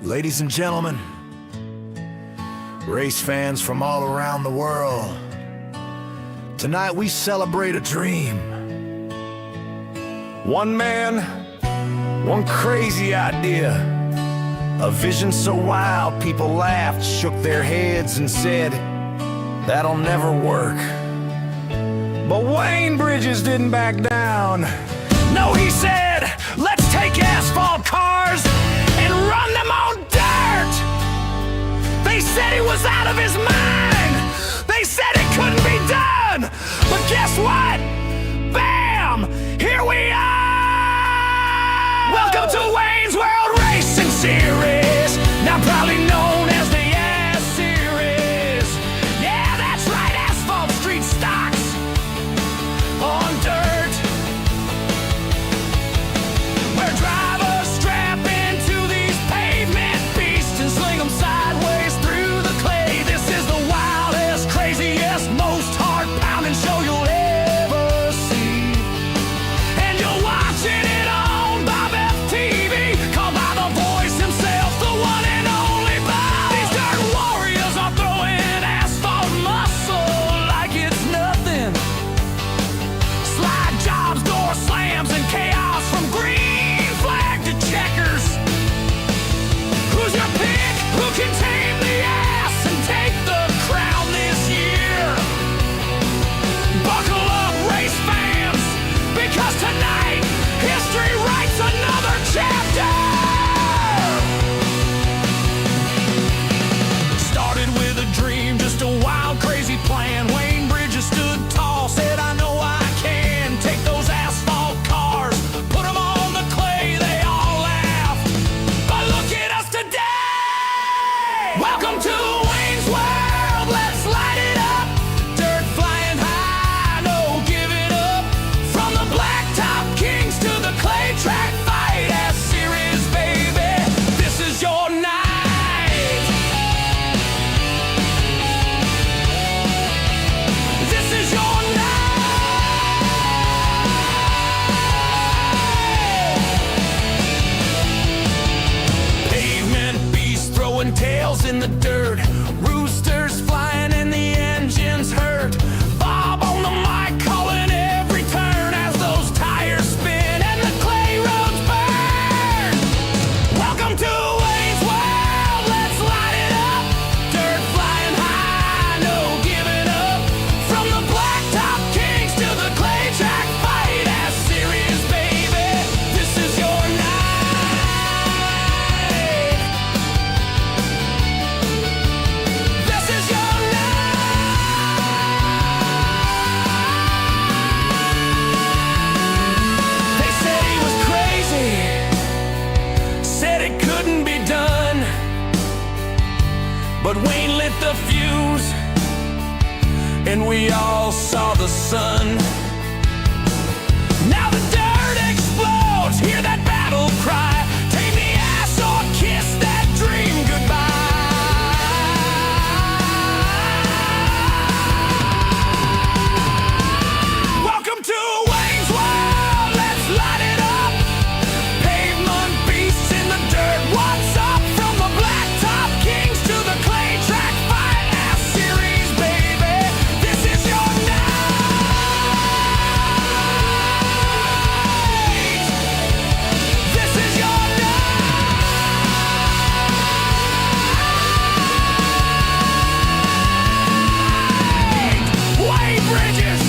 Ladies and gentlemen, race fans from all around the world, tonight we celebrate a dream. One man, one crazy idea, a vision so wild people laughed, shook their heads and said, that'll never work. But Wayne Bridges didn't back down. No, he said, let's take asphalt cars and run them on dirt. They said he was out of his mind. They said it couldn't be done. But guess what? Bam! Here we are! Welcome to Wayne's World Racing Series, now proudly known as the S Series. Yeah, that's right, asphalt street stocks on dirt, where drivers strap into these pavement beasts and sling them sideways through the clay. This is the wildest, craziest, most heart-pounding show you'll ever see. And you're watching it on BobbethTV, called by the voice himself, the one and only Bob. These dirt warriors are throwing asphalt muscle like it's nothing. Slide jobs, door slams, and chaos from green flag to checkers. Who's your pick? Who can tame the ass and take the crown this year? Buckle up, race fans, because tonight history writes another chapter. Started with a dream, just a wild, crazy plan. Wayne Bridges stood tall, said, I know I can take those asphalt cars, put them on the clay. They all laughed, but look at us today. Welcome to Wayne's World, let's light it up. Dirt flying high, no giving up. From the blacktop kings to the clay track fight, S Series, baby, this is your night. This is your night. Pavement beasts throwing tails in the dirt, roosters flying and the engines hurt. Bob on the mic calling every turn as those tires spin and the clay roads burn. Welcome to Wayne's World, let's light it up. Dirt flying high, no giving up. From the blacktop kings to the clay track fight, S Series, baby, this is your night. This is your night. They said he was crazy, said it couldn't be done, but Wayne lit the fuse and we all saw the sun. Now the dirt explodes, hear that battle cry. Take the ass or kiss that dream goodbye. Welcome to Wayne's World, let's light it up. Pavement beasts in the dirt, what's up? From the blacktop kings to the clay track fight, S Series, baby, this is your night. This is your night. Wayne Bridges,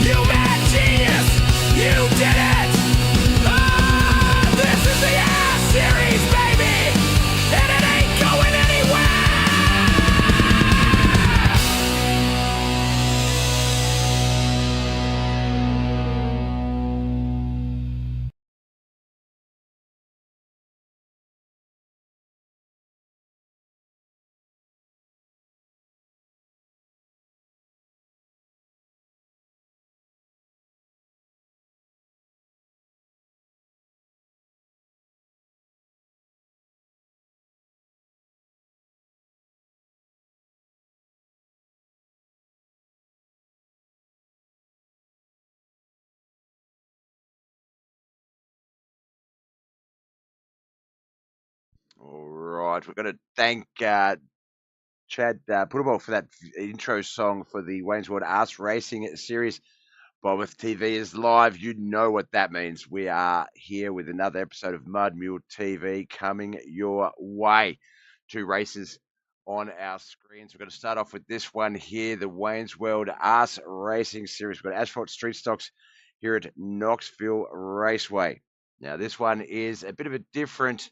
you mad genius, you did it. This is the S Series, baby, and it ain't going anywhere. All right. right, we're going to thank Chad Puddable for that intro song for the Wayne's World Arse Racing series. BobbethTV is live. You know what that means. We are here with another episode of Mud Mule TV coming your way. 2 races on our screens. We're going to start off with this one here, the Wayne's World Arse Racing Series. We've got Asphalt Street Stocks here at Knoxville Raceway. Now, this one is a bit of a different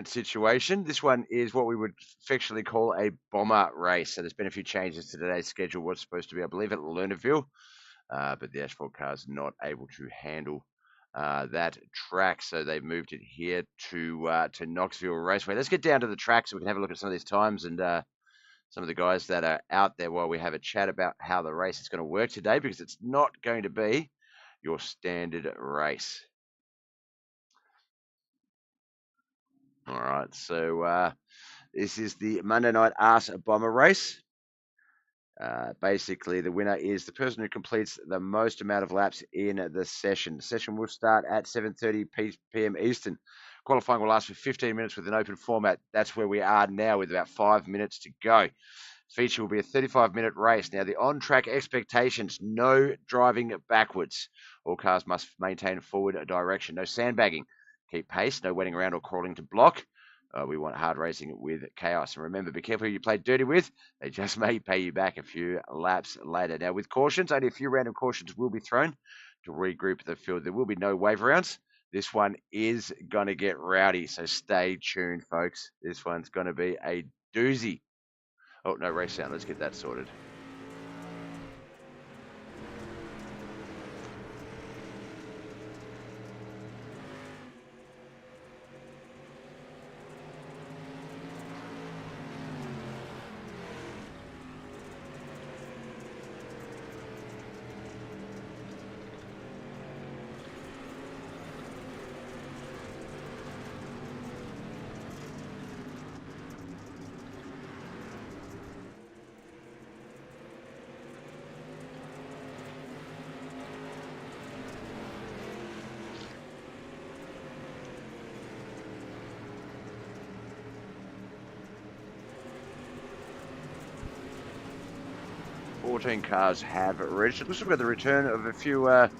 situation. This one is what we would affectionately call a bomber race. So there's been a few changes to today's schedule. What's supposed to be, I believe, at Lernerville, but the asphalt car's not able to handle that track, so they've moved it here to Knoxville Raceway. Let's get down to the track so we can have a look at some of these times and some of the guys that are out there while we have a chat about how the race is going to work today, because it's not going to be your standard race. All right, so this is the Monday Night Arse Bomber Race. Basically, the winner is the person who completes the most amount of laps in the session. The session will start at 7:30 p.m. Eastern. Qualifying will last for 15 minutes with an open format. That's where we are now with about 5 minutes to go. Feature will be a 35-minute race. Now, the on-track expectations, no driving backwards. All cars must maintain forward direction. No sandbagging. Keep pace. No wetting around or crawling to block. We want hard racing with chaos. And remember, be careful who you play dirty with. They just may pay you back a few laps later. Now, with cautions, only a few random cautions will be thrown to regroup the field. There will be no wave rounds. This one is going to get rowdy, so stay tuned, folks. This one's going to be a doozy. Oh, no race sound. Let's get that sorted. Fourteen cars have registered. Looks like we've got the return of a few. Got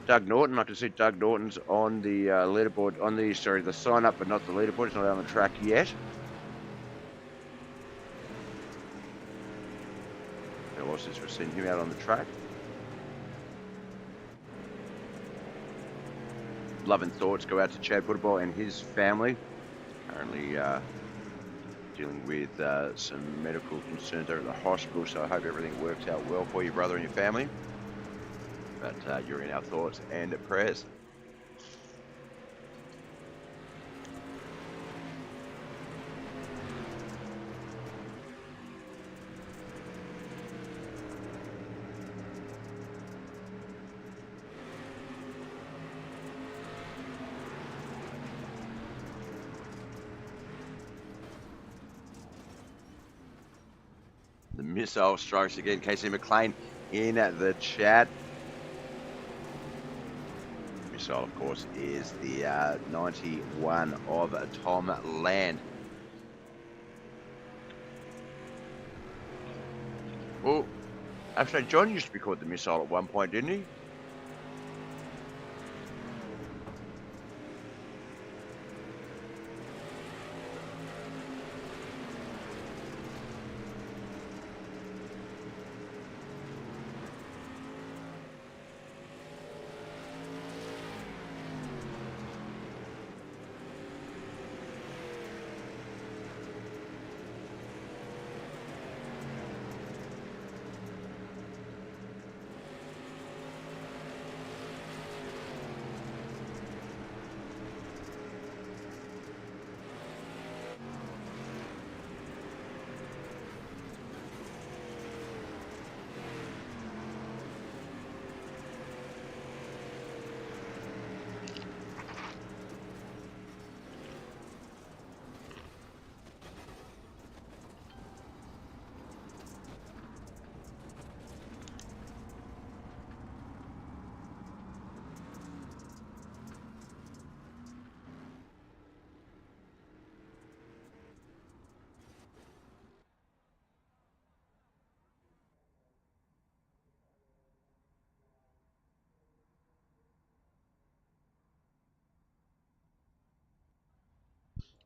Doug Norton. I can see Doug Norton's on the leaderboard, on the sign up, but not the leaderboard. He's not on the track yet. Who else is we've seen him out on the track? Love and thoughts go out to Chad Puddable and his family. Currently dealing with some medical concerns over at the hospital, so I hope everything works out well for you, brother, and your family. But you're in our thoughts and prayers. The missile strikes again. Casey McLean in the chat. Missile, of course, is the 91 of Tom Land. Well, actually, John used to be called the Missile at one point, didn't he?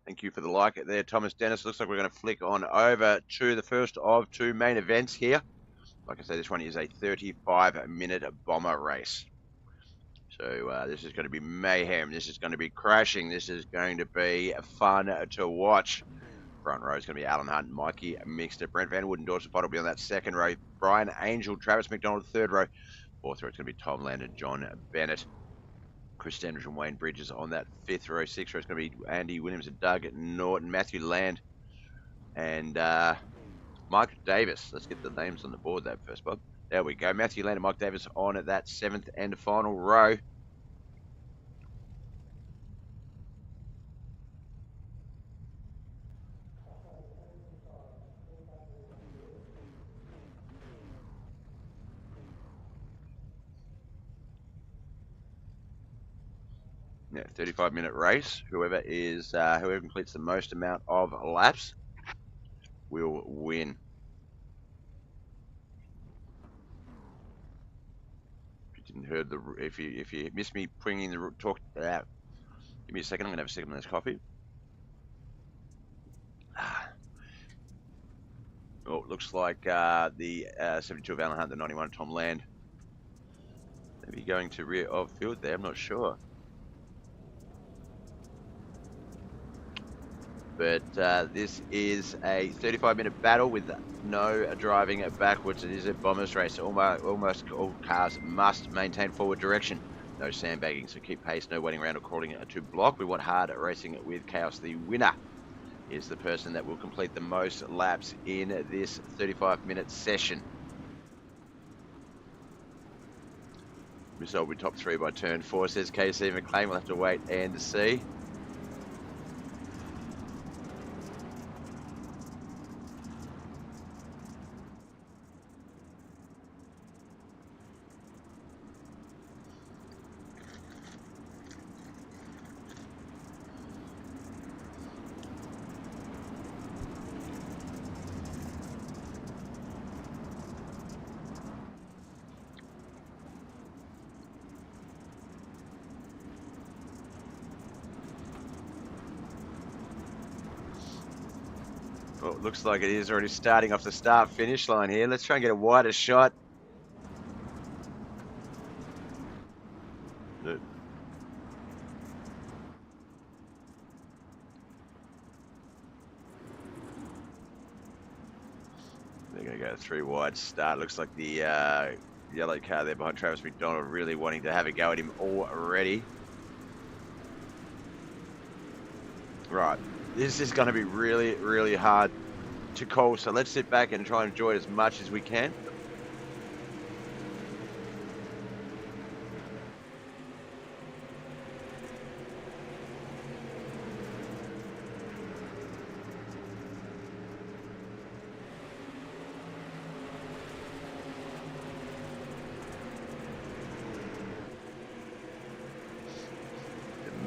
Thank you for the like there, Thomas Dennis. Looks like we're going to flick on over to the first of two main events here. Like I say, this one is a 35-minute bomber race. So this is going to be mayhem. This is going to be crashing. This is going to be fun to watch. Front row is going to be Alan Hunt, Mikey Mixter, Brent Van Wood and Dawson Potter will be on that second row. Brian Angel, Travis McDonald, third row. Fourth row is going to be Tom Land and John Bennett. Chris Standridge and Wayne Bridges on that fifth row. Sixth row is going to be Andy Williams and Doug Norton, Matthew Land, and Mike Davis. Let's get the names on the board there first, Bob. There we go. Matthew Land and Mike Davis on at that seventh and final row. Yeah, 35-minute race. Whoever completes the most amount of laps will win. If you missed me bringing the talk out, give me a second. I'm gonna have a second on this coffee. Well, it looks like the 72 of Alan Hunt, the 91 of Tom Land, maybe going to rear of field there. I'm not sure. But this is a 35-minute battle with no driving backwards. It is a bomber's race. Almost all cars must maintain forward direction. No sandbagging, so keep pace, no waiting around or crawling to block. We want hard racing with chaos. The winner is the person that will complete the most laps in this 35-minute session. Result will be top 3 by turn 4, says KC McLean. We'll have to wait and see. Well, it looks like it is already starting off the start-finish line here. Let's try and get a wider shot. They're going to go 3 wide start. Looks like the yellow car there behind Travis McDonald really wanting to have a go at him already. Right. This is going to be really, really hard to call, so let's sit back and try and enjoy it as much as we can.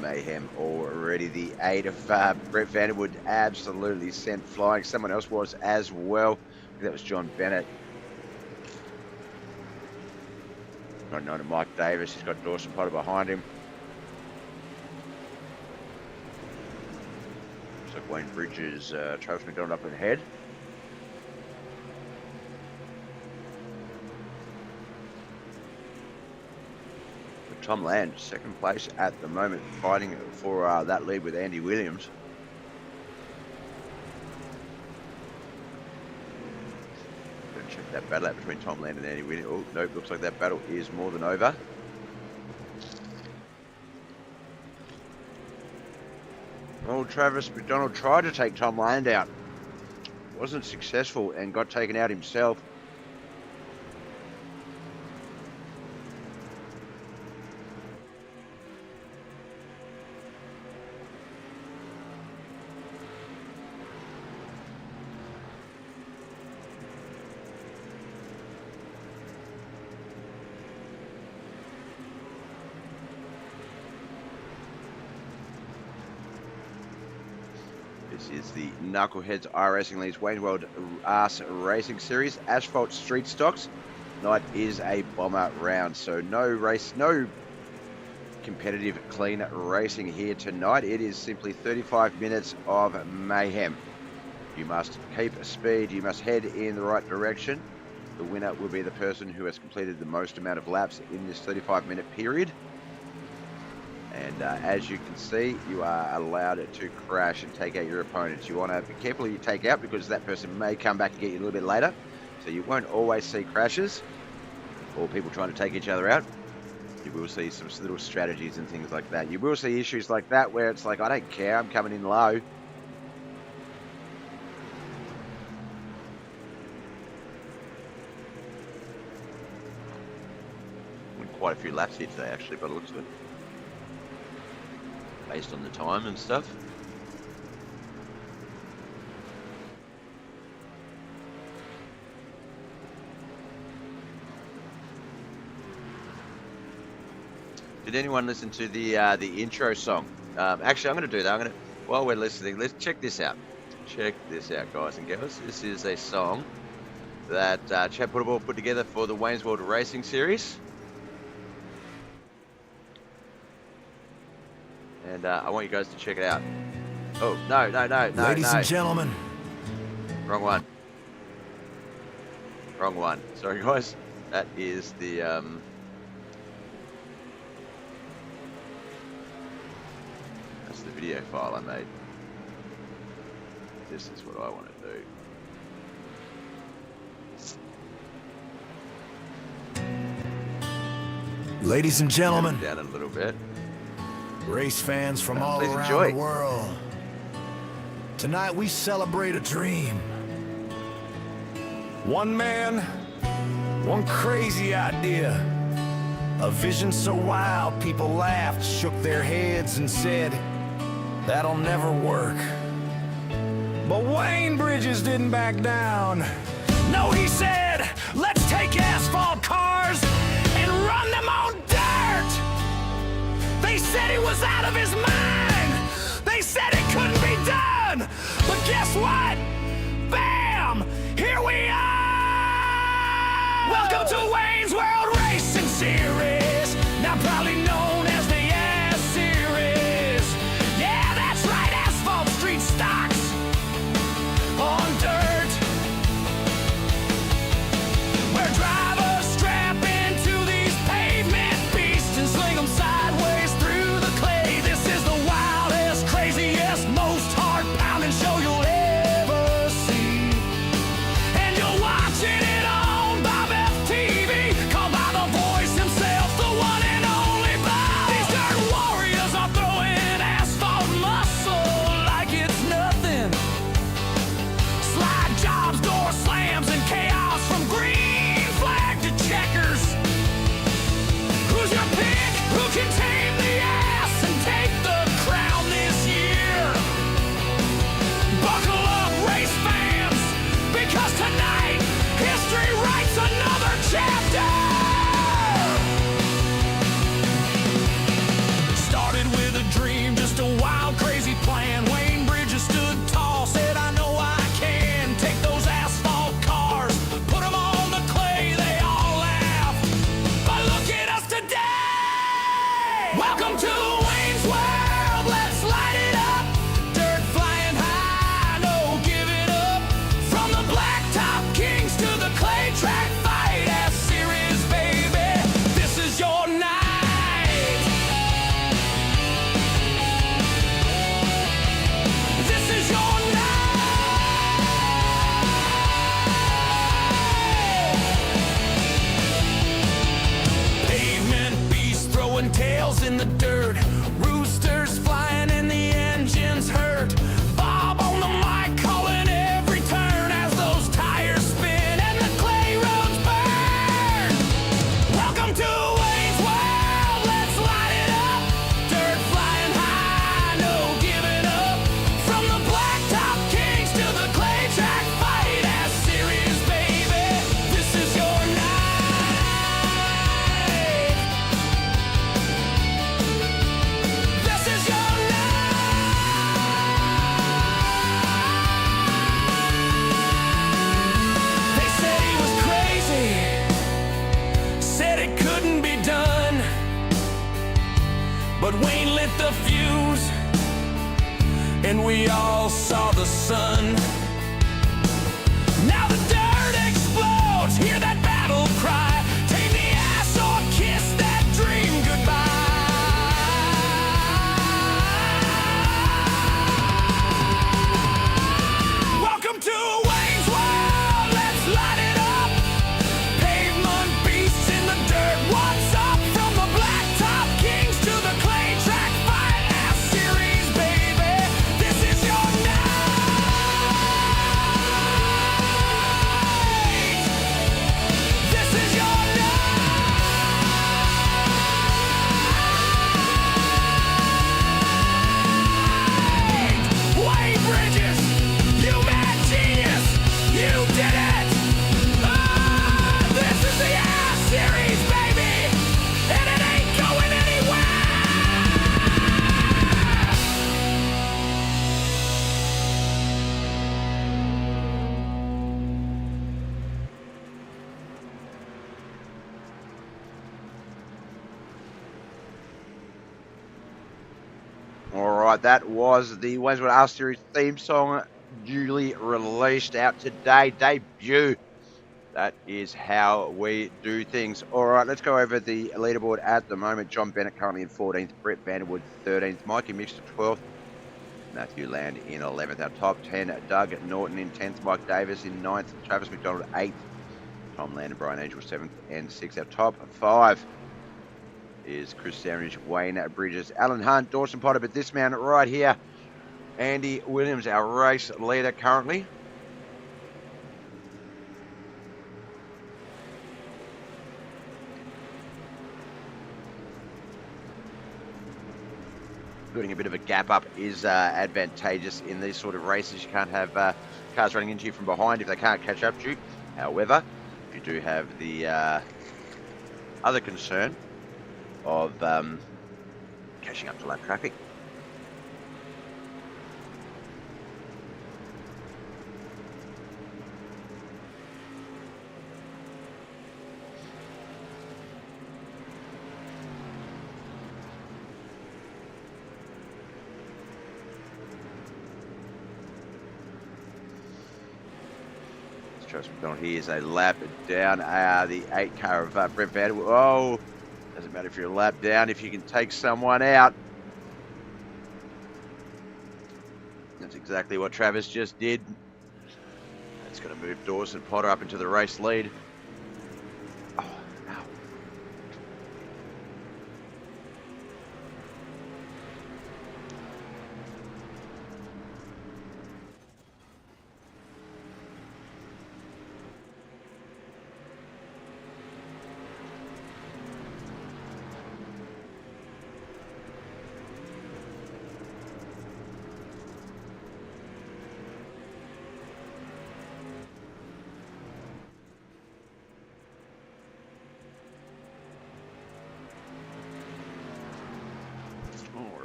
Mayhem already. The 8 of Brett Vanderwood absolutely sent flying. Someone else was as well. That was John Bennett. Got 9 of Mike Davis. He's got Dawson Potter behind him. Looks like Wayne Bridges, Travis McDonald up ahead. Tom Land, second place at the moment, fighting for that lead with Andy Williams. Gonna check that battle out between Tom Land and Andy Williams. Oh, nope, looks like that battle is more than over. Well, Travis McDonald tried to take Tom Land out. Wasn't successful and got taken out himself. This is the Knuckleheadz iRacing League's Wayne's World Arse Racing Series. Asphalt Street Stocks. Night is a bomber round, so no competitive, clean racing here tonight. It is simply 35 minutes of mayhem. You must keep speed. You must head in the right direction. The winner will be the person who has completed the most amount of laps in this 35-minute period. And as you can see, you are allowed to crash and take out your opponents. You want to be careful who you take out because that person may come back and get you a little bit later. So you won't always see crashes or people trying to take each other out. You will see some little strategies and things like that. You will see issues like that where it's like, I don't care, I'm coming in low. Quite a few laps here today, actually, by the looks of it, based on the time and stuff. Did anyone listen to the intro song? Actually, I'm going to do that. While we're listening, let's check this out. Check this out, guys and girls. This is a song that Chad Putterball put together for the Wayne's World Racing Series. And I want you guys to check it out. Oh, no. Ladies and gentlemen. Wrong one. Wrong one. Sorry, guys. That is the... That's the video file I made. This is what I want to do. Ladies and gentlemen. Down a little bit. Race fans from all around the world. Tonight we celebrate a dream. One man, one crazy idea. A vision so wild people laughed, shook their heads and said, that'll never work. But Wayne Bridges didn't back down. No, he said, let's take asphalt cars and run them on dirt. They said he was out of his mind. They said it couldn't be done. But guess what? Bam! Here we are! Welcome to Wayne's World Racing Series. Now probably known as the S Series. Yeah, that's right, asphalt street stocks on dirt. Where drivers strap into these pavement beasts and sling them sideways through the clay. This is the wildest, craziest, most heart-pounding show you'll ever see. And you're watching it on BobbethTV, called by the voice himself, and we all saw the sun. Now the dirt explodes, hear that battle cry. Take the ass or kiss that dream goodbye. Welcome to Wayne's World, let's light it up. Pavement beasts in the dirt, what's up? From the blacktop kings to the clay track fight ass series, baby. This is your night. This is your night. Wayne Bridges, you mad genius, you did it. This is the ass series, baby, and it ain't going anywhere. All right, that was the Wayne's World R Series theme song, duly released out today, debut. That is how we do things. All right, let's go over the leaderboard at the moment. John Bennett currently in 14th, Brett Vanderwood 13th, Mikey Mixter 12th, Matthew Land in 11th. Our top 10, Doug Norton in 10th, Mike Davis in 9th, Travis McDonald 8th, Tom Land and Brian Angel 7th and 6th. Our top 5 is Chris Sandridge, Wayne Bridges, Alan Hunt, Dawson Potter, but this man right here, Andy Williams, our race leader currently. Putting a bit of a gap up is advantageous in these sort of races. You can't have cars running into you from behind if they can't catch up to you. However, you do have the other concern of catching up to lap traffic. Travis McDonald here is a lap down the 8 car of Brett Vanderwood. Oh, doesn't matter if you're a lap down, if you can take someone out. That's exactly what Travis just did. That's going to move Dawson Potter up into the race lead. Oh, no.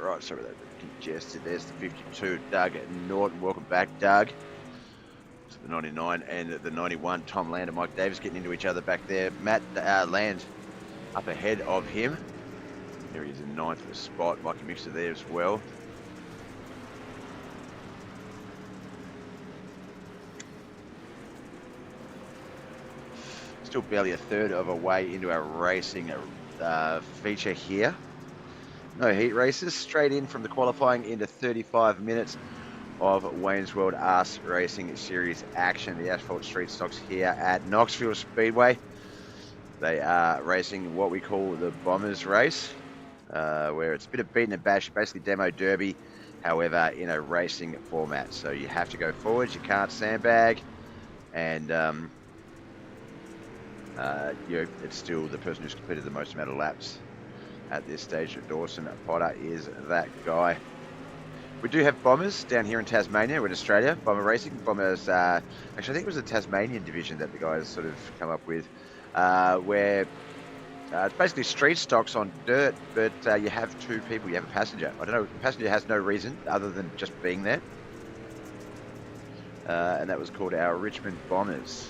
Right, sorry that congested. There's the 52, Doug Norton. Welcome back, Doug. So the 99 and the 91, Tom Land and Mike Davis getting into each other back there. Matt Land up ahead of him. There he is in 9th spot. Mikey Mixer there as well. Still barely a third of a way into our racing feature here. No heat races, straight in from the qualifying into 35 minutes of Wayne's World Arse Racing Series action. The Asphalt Street Stocks here at Knoxville Speedway. They are racing what we call the Bombers race, where it's a bit of beat and bash, basically demo derby, however, in a racing format. So you have to go forwards, you can't sandbag, and it's still the person who's completed the most amount of laps at this stage. Dawson Potter is that guy. We do have Bombers down here in Tasmania. We're in Australia. Bomber Racing. Bombers, actually I think it was the Tasmanian division that the guys sort of come up with, where it's basically street stocks on dirt, but you have 2 people. You have a passenger. I don't know, the passenger has no reason other than just being there. And that was called our Richmond Bombers.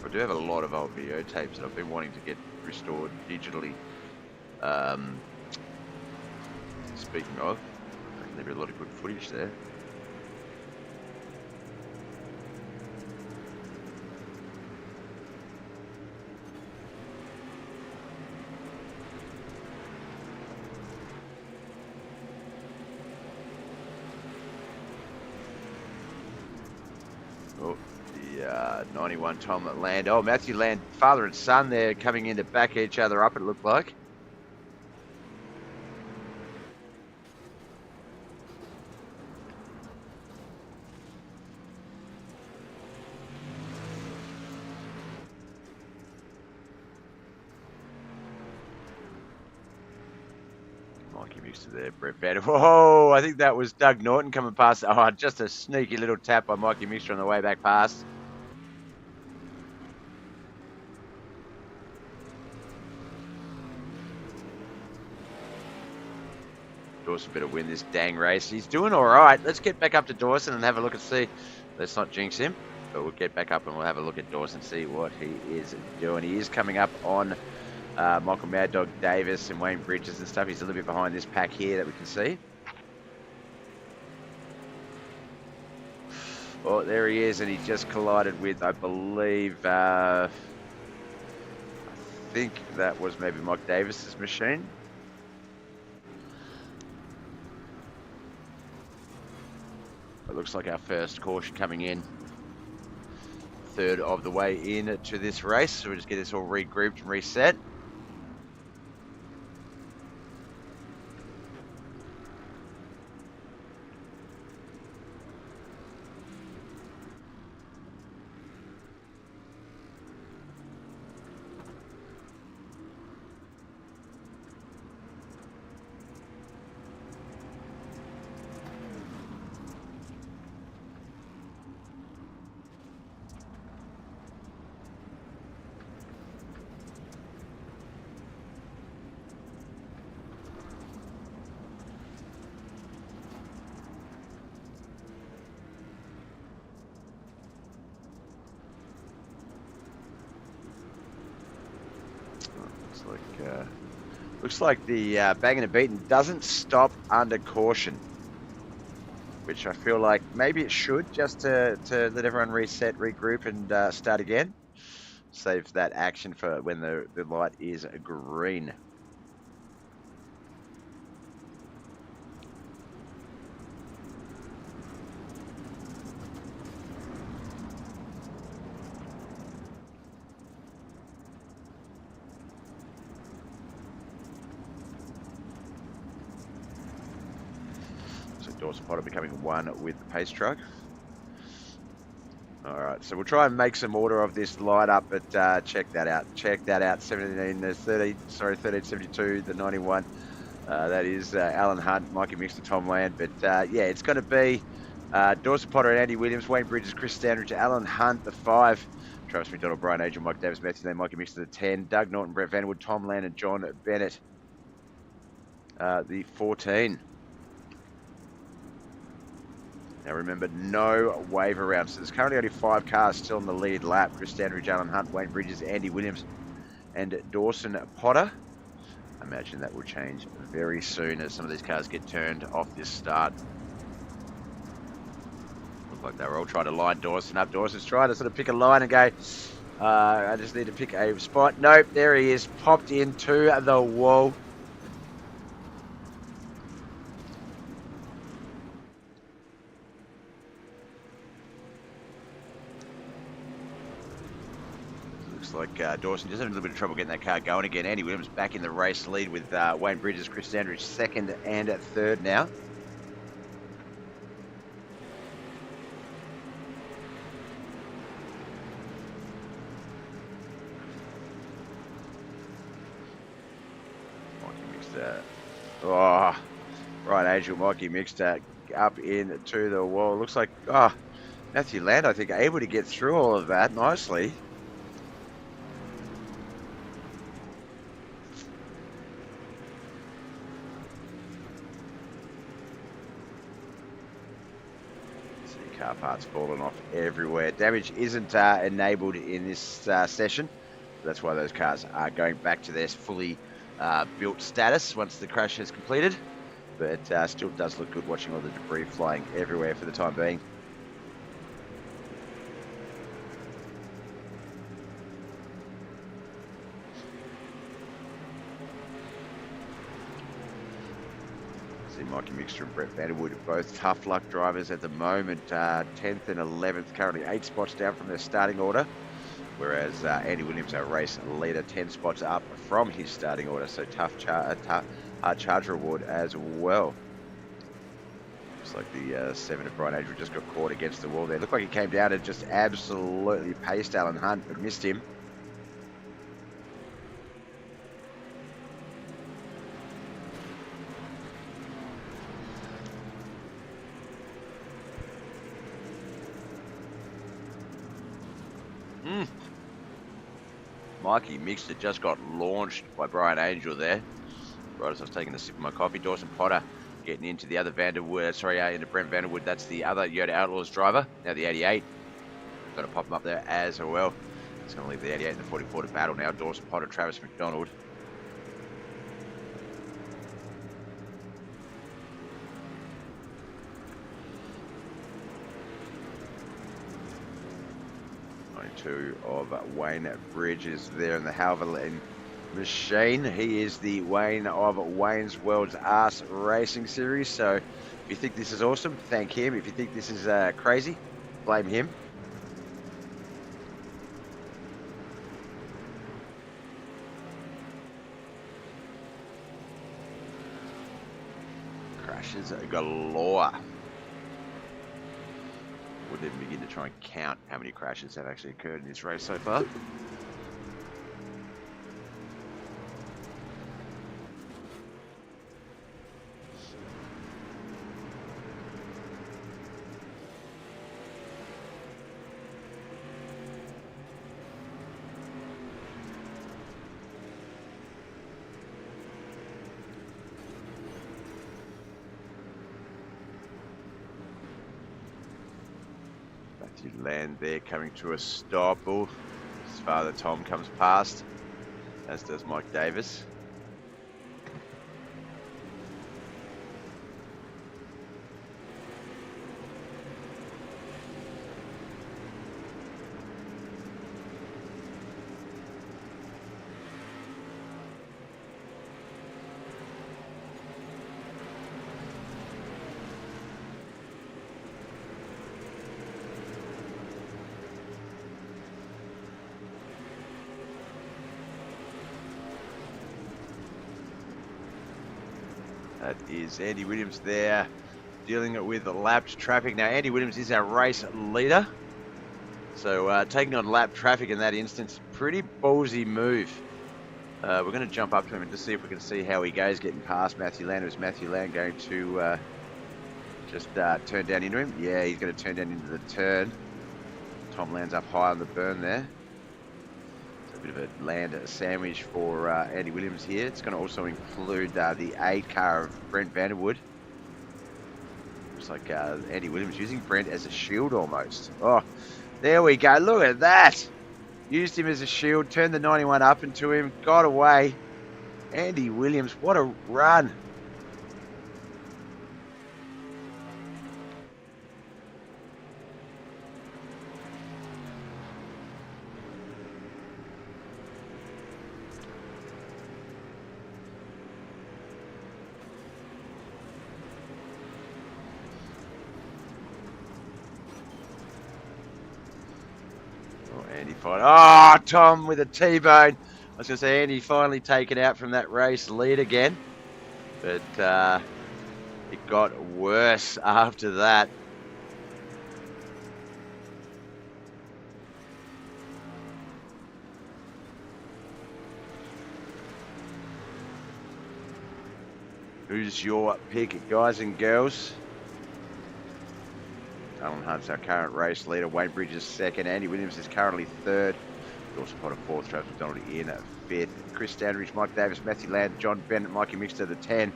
I do have a lot of old videotapes that I've been wanting to get restored digitally. Speaking of, I reckon there'll be a lot of good footage there. Oh, the 91 Tom Land. Oh, Matthew Land, father and son there coming in to back each other up, it looked like. Mikey Mixter there, Brett Van. Whoa, I think that was Doug Norton coming past. Oh, just a sneaky little tap by Mikey Mixter on the way back past. Dawson better win this dang race. He's doing all right. Let's get back up to Dawson and have a look and see. Let's not jinx him, but we'll get back up and we'll have a look at Dawson, see what he is doing. He is coming up on Michael Mad Dog Davis and Wayne Bridges and stuff. He's a little bit behind this pack here that we can see. Oh, there he is, and he just collided with, I believe, I think that was maybe Mike Davis's machine. It looks like our first caution coming in. Third of the way in to this race. So we'll just get this all regrouped and reset. Looks like the Banging and Beaten doesn't stop under caution, which I feel like maybe it should, just to let everyone reset, regroup, and start again. Save that action for when the light is green. Dawson Potter becoming one with the pace truck. All right, so we'll try and make some order of this light up, but check that out. Check that out. 1372, the 91. That is Alan Hunt, Mikey Mixter, Tom Land. But yeah, it's going to be Dawson Potter and Andy Williams, Wayne Bridges, Chris Standridge, Alan Hunt, the 5. Travis McDonald, Brian Angel, Mike Davis, Matthew Land, Mikey Mixter, the 10. Doug Norton, Brett Vanderwood, Tom Land, and John Bennett, the 14. Now remember, no wave around. So there's currently only 5 cars still on the lead lap. Chris Standridge, Alan Hunt, Wayne Bridges, Andy Williams, and Dawson Potter. I imagine that will change very soon as some of these cars get turned off this start. Look like they were all trying to line Dawson up. Dawson's trying to sort of pick a line and go, I just need to pick a spot. Nope, there he is, popped into the wall. Like Dawson just having a little bit of trouble getting that car going again. Andy Williams back in the race lead with Wayne Bridges, Chris Standridge second and third now. Mikey Mixter. Oh, right, Angel, Mikey Mixter up into the wall. Looks like, Matthew Land, I think, able to get through all of that nicely. Car parts falling off everywhere. Damage isn't enabled in this session. That's why those cars are going back to their fully built status once the crash has completed, but still does look good watching all the debris flying everywhere for the time being. See Mikey Mixter and Brett Vanderwood, both tough luck drivers at the moment, 10th and 11th, currently 8 spots down from their starting order, whereas Andy Williams, our race leader, 10 spots up from his starting order, so hard charge reward as well. Looks like the 7 of Brian Adrian just got caught against the wall there. Looked like he came down and just absolutely paced Alan Hunt, but missed him. Mikey Mixter just got launched by Brian Angel there. Right as I was taking a sip of my coffee, Dawson Potter getting into the other into Brent Vanderwood. That's the other Yoda Outlaws driver. Now the 88. Got to pop him up there as well. It's going to leave the 88 and the 44 to battle now. Dawson Potter, Travis McDonald. Of Wayne Bridges there in the Halverlane machine. He is the Wayne of Wayne's World's Arse Racing Series. So if you think this is awesome, thank him. If you think this is crazy, blame him. Crashes galore. Wouldn't even begin to try and count how many crashes have actually occurred in this race so far. Land there coming to a stop. Oh, his father Tom comes past, as does Mike Davis. That is Andy Williams there, dealing with lapped traffic. Now, Andy Williams is our race leader, so taking on lapped traffic in that instance, pretty ballsy move. We're going to jump up to him and just see if we can see how he goes getting past Matthew Land. Is Matthew Land going to just turn down into him? Yeah, he's going to turn down into the turn. Tom lands up high on the burn there. Bit of a land sandwich for Andy Williams here. It's going to also include the 8 car of Brent Vanderwood. Looks like Andy Williams using Brent as a shield almost. Oh, there we go. Look at that. Used him as a shield, turned the 91 up into him, got away. Andy Williams, what a run. Oh, Tom with a T-bone. I was going to say Andy finally taken out from that race lead again. But it got worse after that. Who's your pick, guys and girls? Alan Hunt's our current race leader. Wayne Bridges second. Andy Williams is currently third. Dawson Potter fourth. Travis McDonald in fifth. Chris Standridge, Mike Davis, Matthew Land, John Bennett, Mikey Mixter the 10.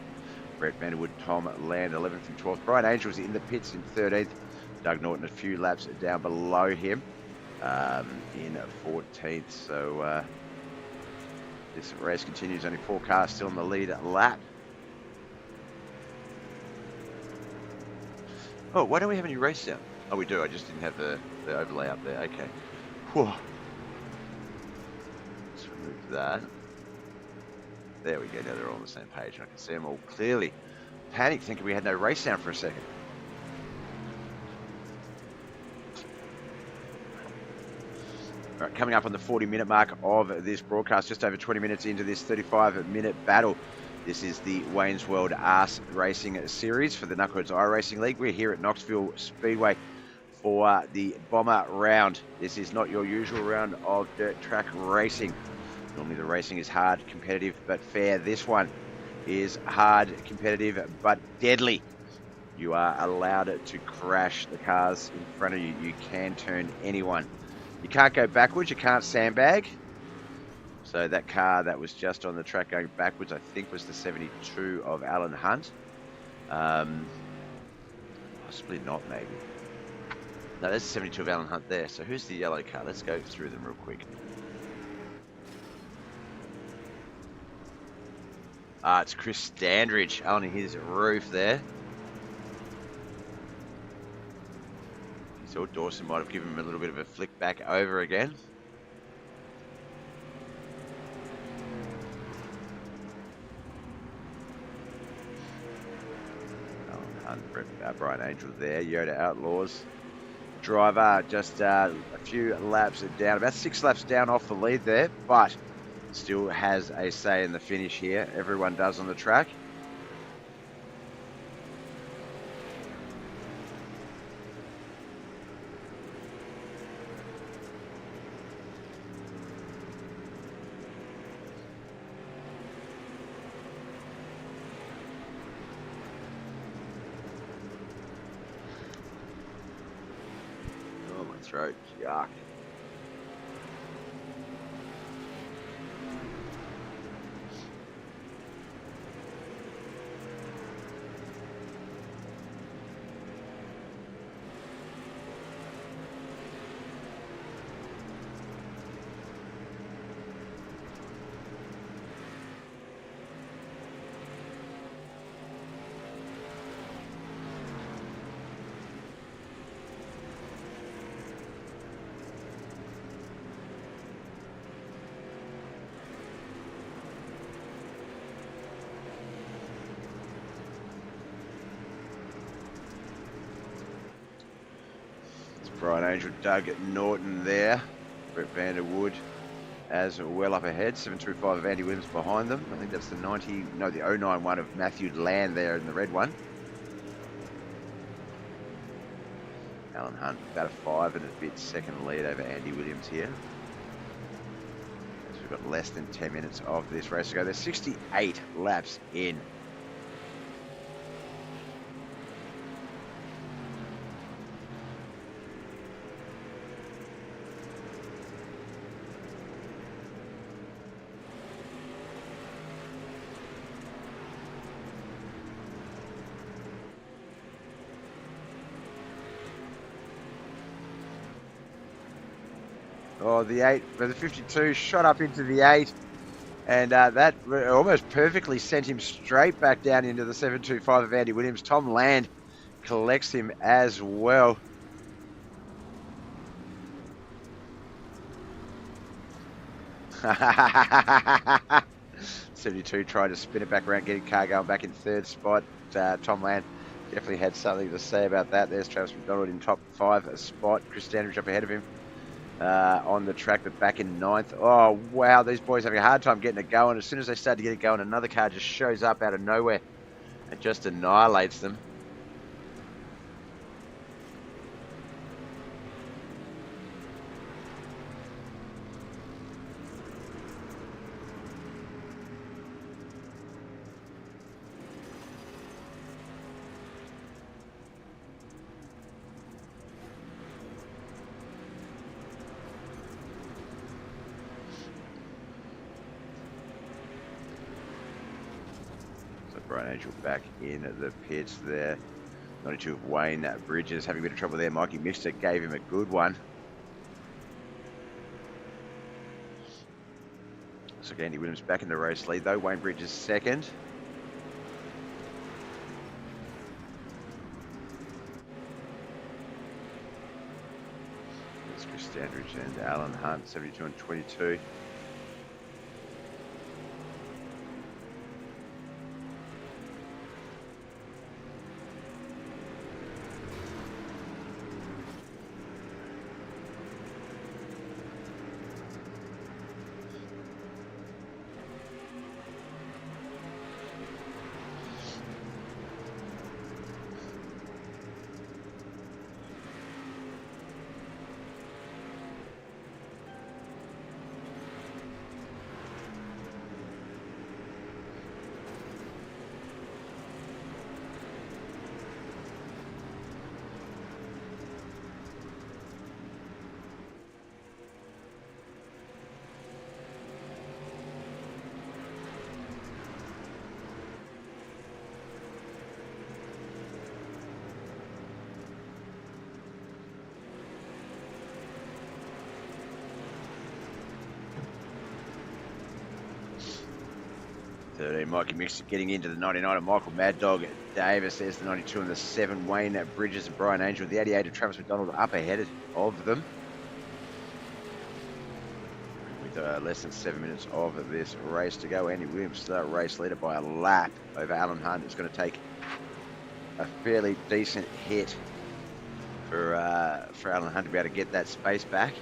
Brett Vanderwood, Tom Land 11th and 12th. Brian Angels in the pits in 13th. Doug Norton a few laps down below him in 14th. So This race continues, only 4 cars still in the lead lap. Oh, why don't we have any race sound? Oh, we do. I just didn't have the overlay up there. Okay. Whew. Let's remove that. There we go. Now they're all on the same page. I can see them all clearly. Panic thinking we had no race sound for a second. All right, coming up on the 40-minute mark of this broadcast, just over 20 minutes into this 35-minute battle. This is the Wayne's World Arse Racing Series for the Knuckleheadz iRacing League. We're here at Knoxville Speedway for the Bomber round. This is not your usual round of dirt track racing. Normally the racing is hard, competitive, but fair. This one is hard, competitive, but deadly. You are allowed to crash the cars in front of you. You can turn anyone. You can't go backwards. You can't sandbag. So that car that was just on the track going backwards, I think, was the 72 of Alan Hunt. Possibly not, maybe. No, there's the 72 of Alan Hunt there. So who's the yellow car? Let's go through them real quick. It's Chris Standridge on his roof there. So Dawson might have given him a little bit of a flick back over again. Brian Angel there, Yoda Outlaws. Driver just a few laps down, about 6 laps down off the lead there, but still has a say in the finish here. Everyone does on the track. Throat, yuck. Brian Angel, Doug Norton there. Brett Vanderwood as well up ahead. 725 of Andy Williams behind them. I think that's the 09 one of Matthew Land there in the red one. Alan Hunt about a 5 and a bit second lead over Andy Williams here. So we've got less than 10 minutes of this race to go. There's 68 laps in. Oh, the 52 shot up into the 8, and that almost perfectly sent him straight back down into the 725 of Andy Williams. Tom Land collects him as well. (72) tried to spin it back around, getting car going back in 3rd spot. Tom Land definitely had something to say about that. There's Travis McDonald in top 5 spot. Chris Standridge up ahead of him. On the track, but back in 9th. Oh, wow, these boys having a hard time getting it going. As soon as they start to get it going, another car just shows up out of nowhere and just annihilates them. Brian Angel back in the pits there. 92 of Wayne Bridges having a bit of trouble there. Mikey Mister gave him a good one. Looks like Andy Williams back in the race lead though. Wayne Bridges second. That's Chris Standridge and Alan Hunt, 72 and 22. Mikey Mixer getting into the 99 of Michael Mad Dog Davis. There's the 92 and the 7. Wayne Bridges and Brian Angel. The 88 of Travis McDonald up ahead of them. With less than 7 minutes of this race to go. Andy Williams, the race leader by a lap over Alan Hunt. It's going to take a fairly decent hit for Alan Hunt to be able to get that space back.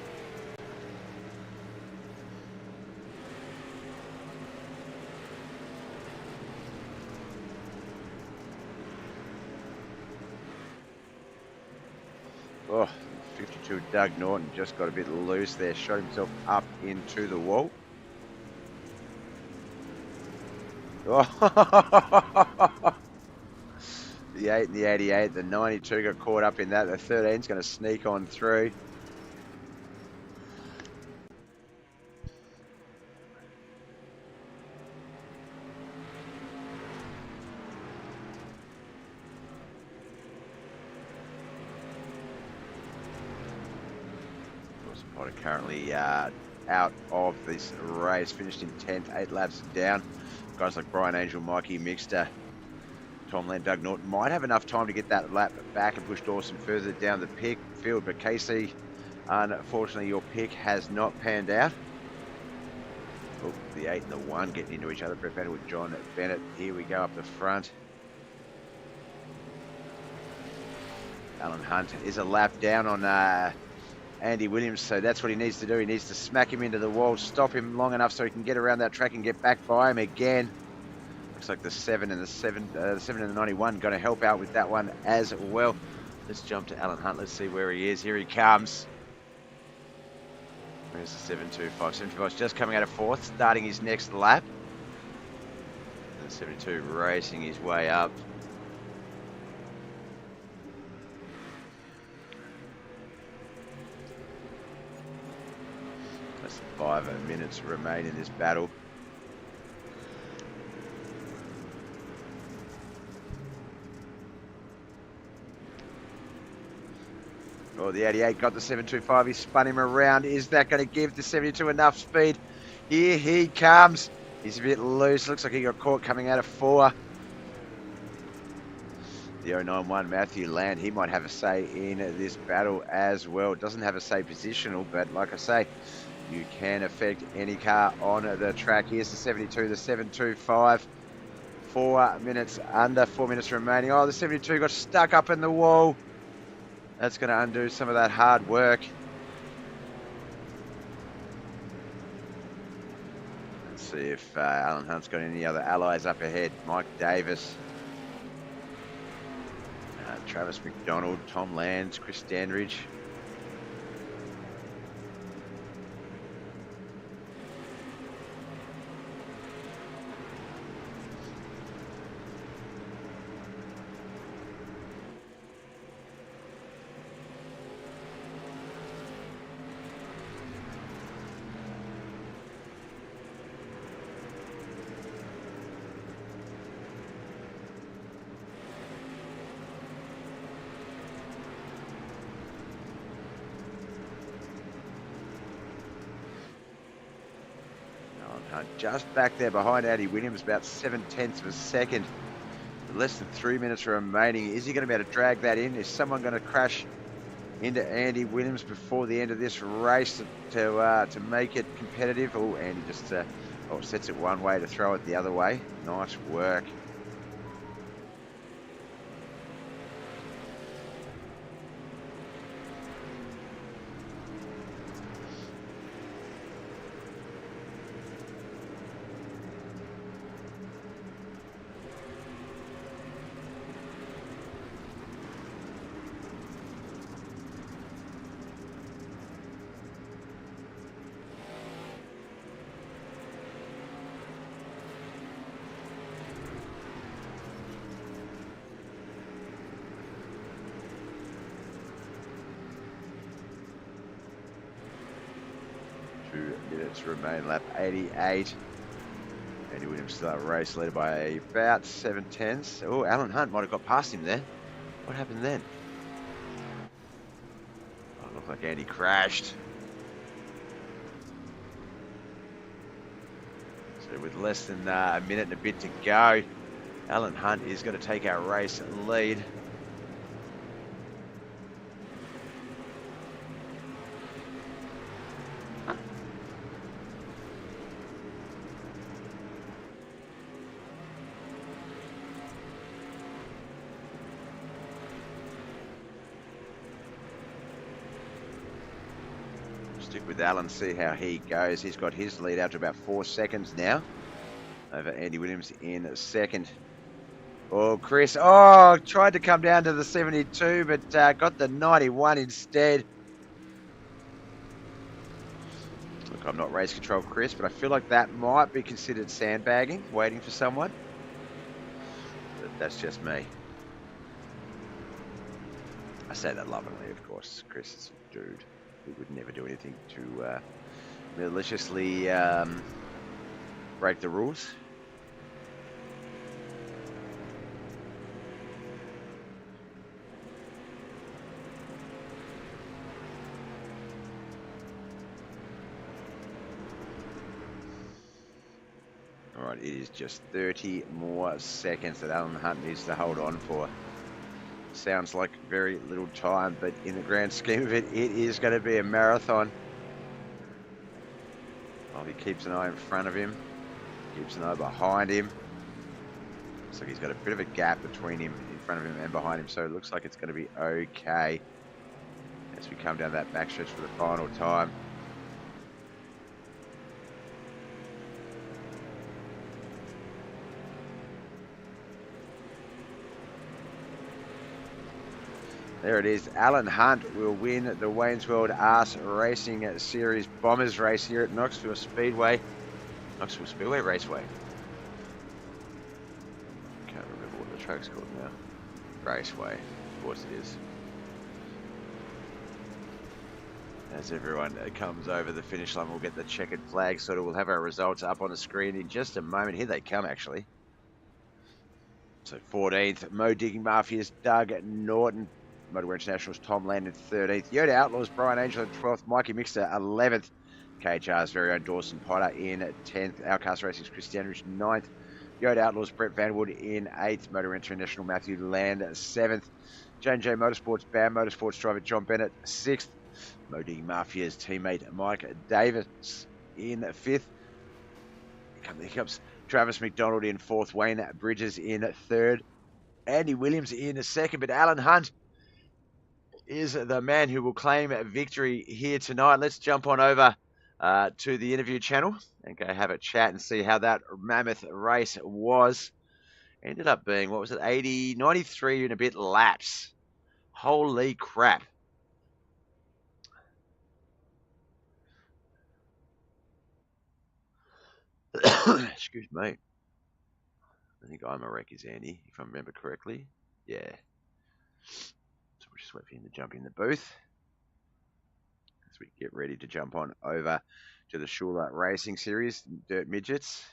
Oh, 52 Doug Norton just got a bit loose there, shot himself up into the wall. Oh. The 8 and the 88, the 92 got caught up in that. The 13's going to sneak on through. Potter currently out of this race, finished in 10th, 8 laps down. Guys like Brian Angel, Mikey Mixter, Tom Land, Doug Norton might have enough time to get that lap back and push Dawson further down the field, but Casey, unfortunately your pick has not panned out. Oh, the 8 and the 1 getting into each other. Brett Bennett with John Bennett. Here we go up the front. Alan Hunt is a lap down on Andy Williams, so that's what he needs to do. He needs to smack him into the wall, stop him long enough so he can get around that track and get back by him again. Looks like the 7 and the 7 and the 91 going to help out with that one as well. Let's jump to Alan Hunt. Let's see where he is. Here he comes. Where's the 725? 725's just coming out of 4th, starting his next lap. And the 72 racing his way up. Less than 5 minutes remain in this battle. Oh, the 88 got the 725. He spun him around. Is that going to give the 72 enough speed? Here he comes. He's a bit loose. Looks like he got caught coming out of 4. The 091 Matthew Land, he might have a say in this battle as well. Doesn't have a say positional, but like I say, you can affect any car on the track. Here's the 72, the 725. 4 minutes, under 4 minutes remaining. Oh, the 72 got stuck up in the wall. That's going to undo some of that hard work. Let's see if Alan Hunt's got any other allies up ahead. Mike Davis, Travis McDonald, Tom Lands, Chris Standridge. Just back there behind Andy Williams, about 7/10 of a second. Less than 3 minutes remaining. Is he going to be able to drag that in? Is someone going to crash into Andy Williams before the end of this race to make it competitive? Oh, Andy just sets it one way to throw it the other way. Nice work. Minutes remain, lap 88. Andy Williams still a race leader by about 7/10. Oh, Alan Hunt might have got past him there. What happened then? Oh, it looked like Andy crashed. So with less than a minute and a bit to go, Alan Hunt is going to take our race lead. Stick with Alan, see how he goes. He's got his lead out to about 4 seconds now over Andy Williams in second. Oh, Chris, tried to come down to the 72, but got the 91 instead. Look, I'm not race control, Chris, but I feel like that might be considered sandbagging, waiting for someone. But that's just me. I say that lovingly, of course. Chris is a dude. He would never do anything to maliciously break the rules. All right, it is just 30 more seconds that Alan Hunt needs to hold on for. Sounds like very little time, but in the grand scheme of it, it is going to be a marathon. Oh, he keeps an eye in front of him, keeps an eye behind him. Looks like he's got a bit of a gap between him, in front of him and behind him, so it looks like it's going to be okay as we come down that backstretch for the final time. There it is. Alan Hunt will win the Wayne's World Arse Racing Series Bombers race here at Knoxville Speedway. Knoxville Speedway Raceway. Can't remember what the track's called now. Raceway. Of course it is. As everyone comes over the finish line, we'll get the checkered flag. So we'll have our results up on the screen in just a moment. Here they come, actually. So 14th, Mo Digging Mafia's Doug Norton. Motorwear International's Tom Land in 13th. Yoda Outlaws, Brian Angel in 12th. Mikey Mixter, 11th. KHR's very own Dawson Potter in 10th. Outcast Racing's Christian Rich, 9th. Yoda Outlaws, Brett Vanwood in 8th. Motorwear International, Matthew Land, 7th. J&J Motorsports, BAM Motorsports driver John Bennett, 6th. Mo Digging Mafia's teammate Mike Davis in 5th. Here comes Travis McDonald in 4th. Wayne Bridges in 3rd. Andy Williams in 2nd. But Alan Hunt is the man who will claim victory here tonight. Let's jump on over to the interview channel and go have a chat and see how that mammoth race was. Ended up being, what was it, 93 and a bit laps. Holy crap. Excuse me. I think I'm a wreck is Andy, if I remember correctly. Yeah. So we'll just wait for him to jump in the booth as we get ready to jump on over to the Shuler Racing Series, Dirt Midgets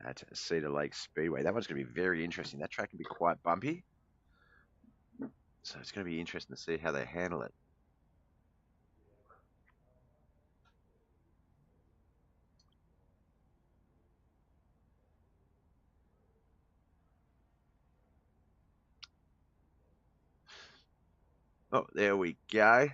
at Cedar Lake Speedway. That one's going to be very interesting. That track can be quite bumpy. So it's going to be interesting to see how they handle it. Oh, there we go.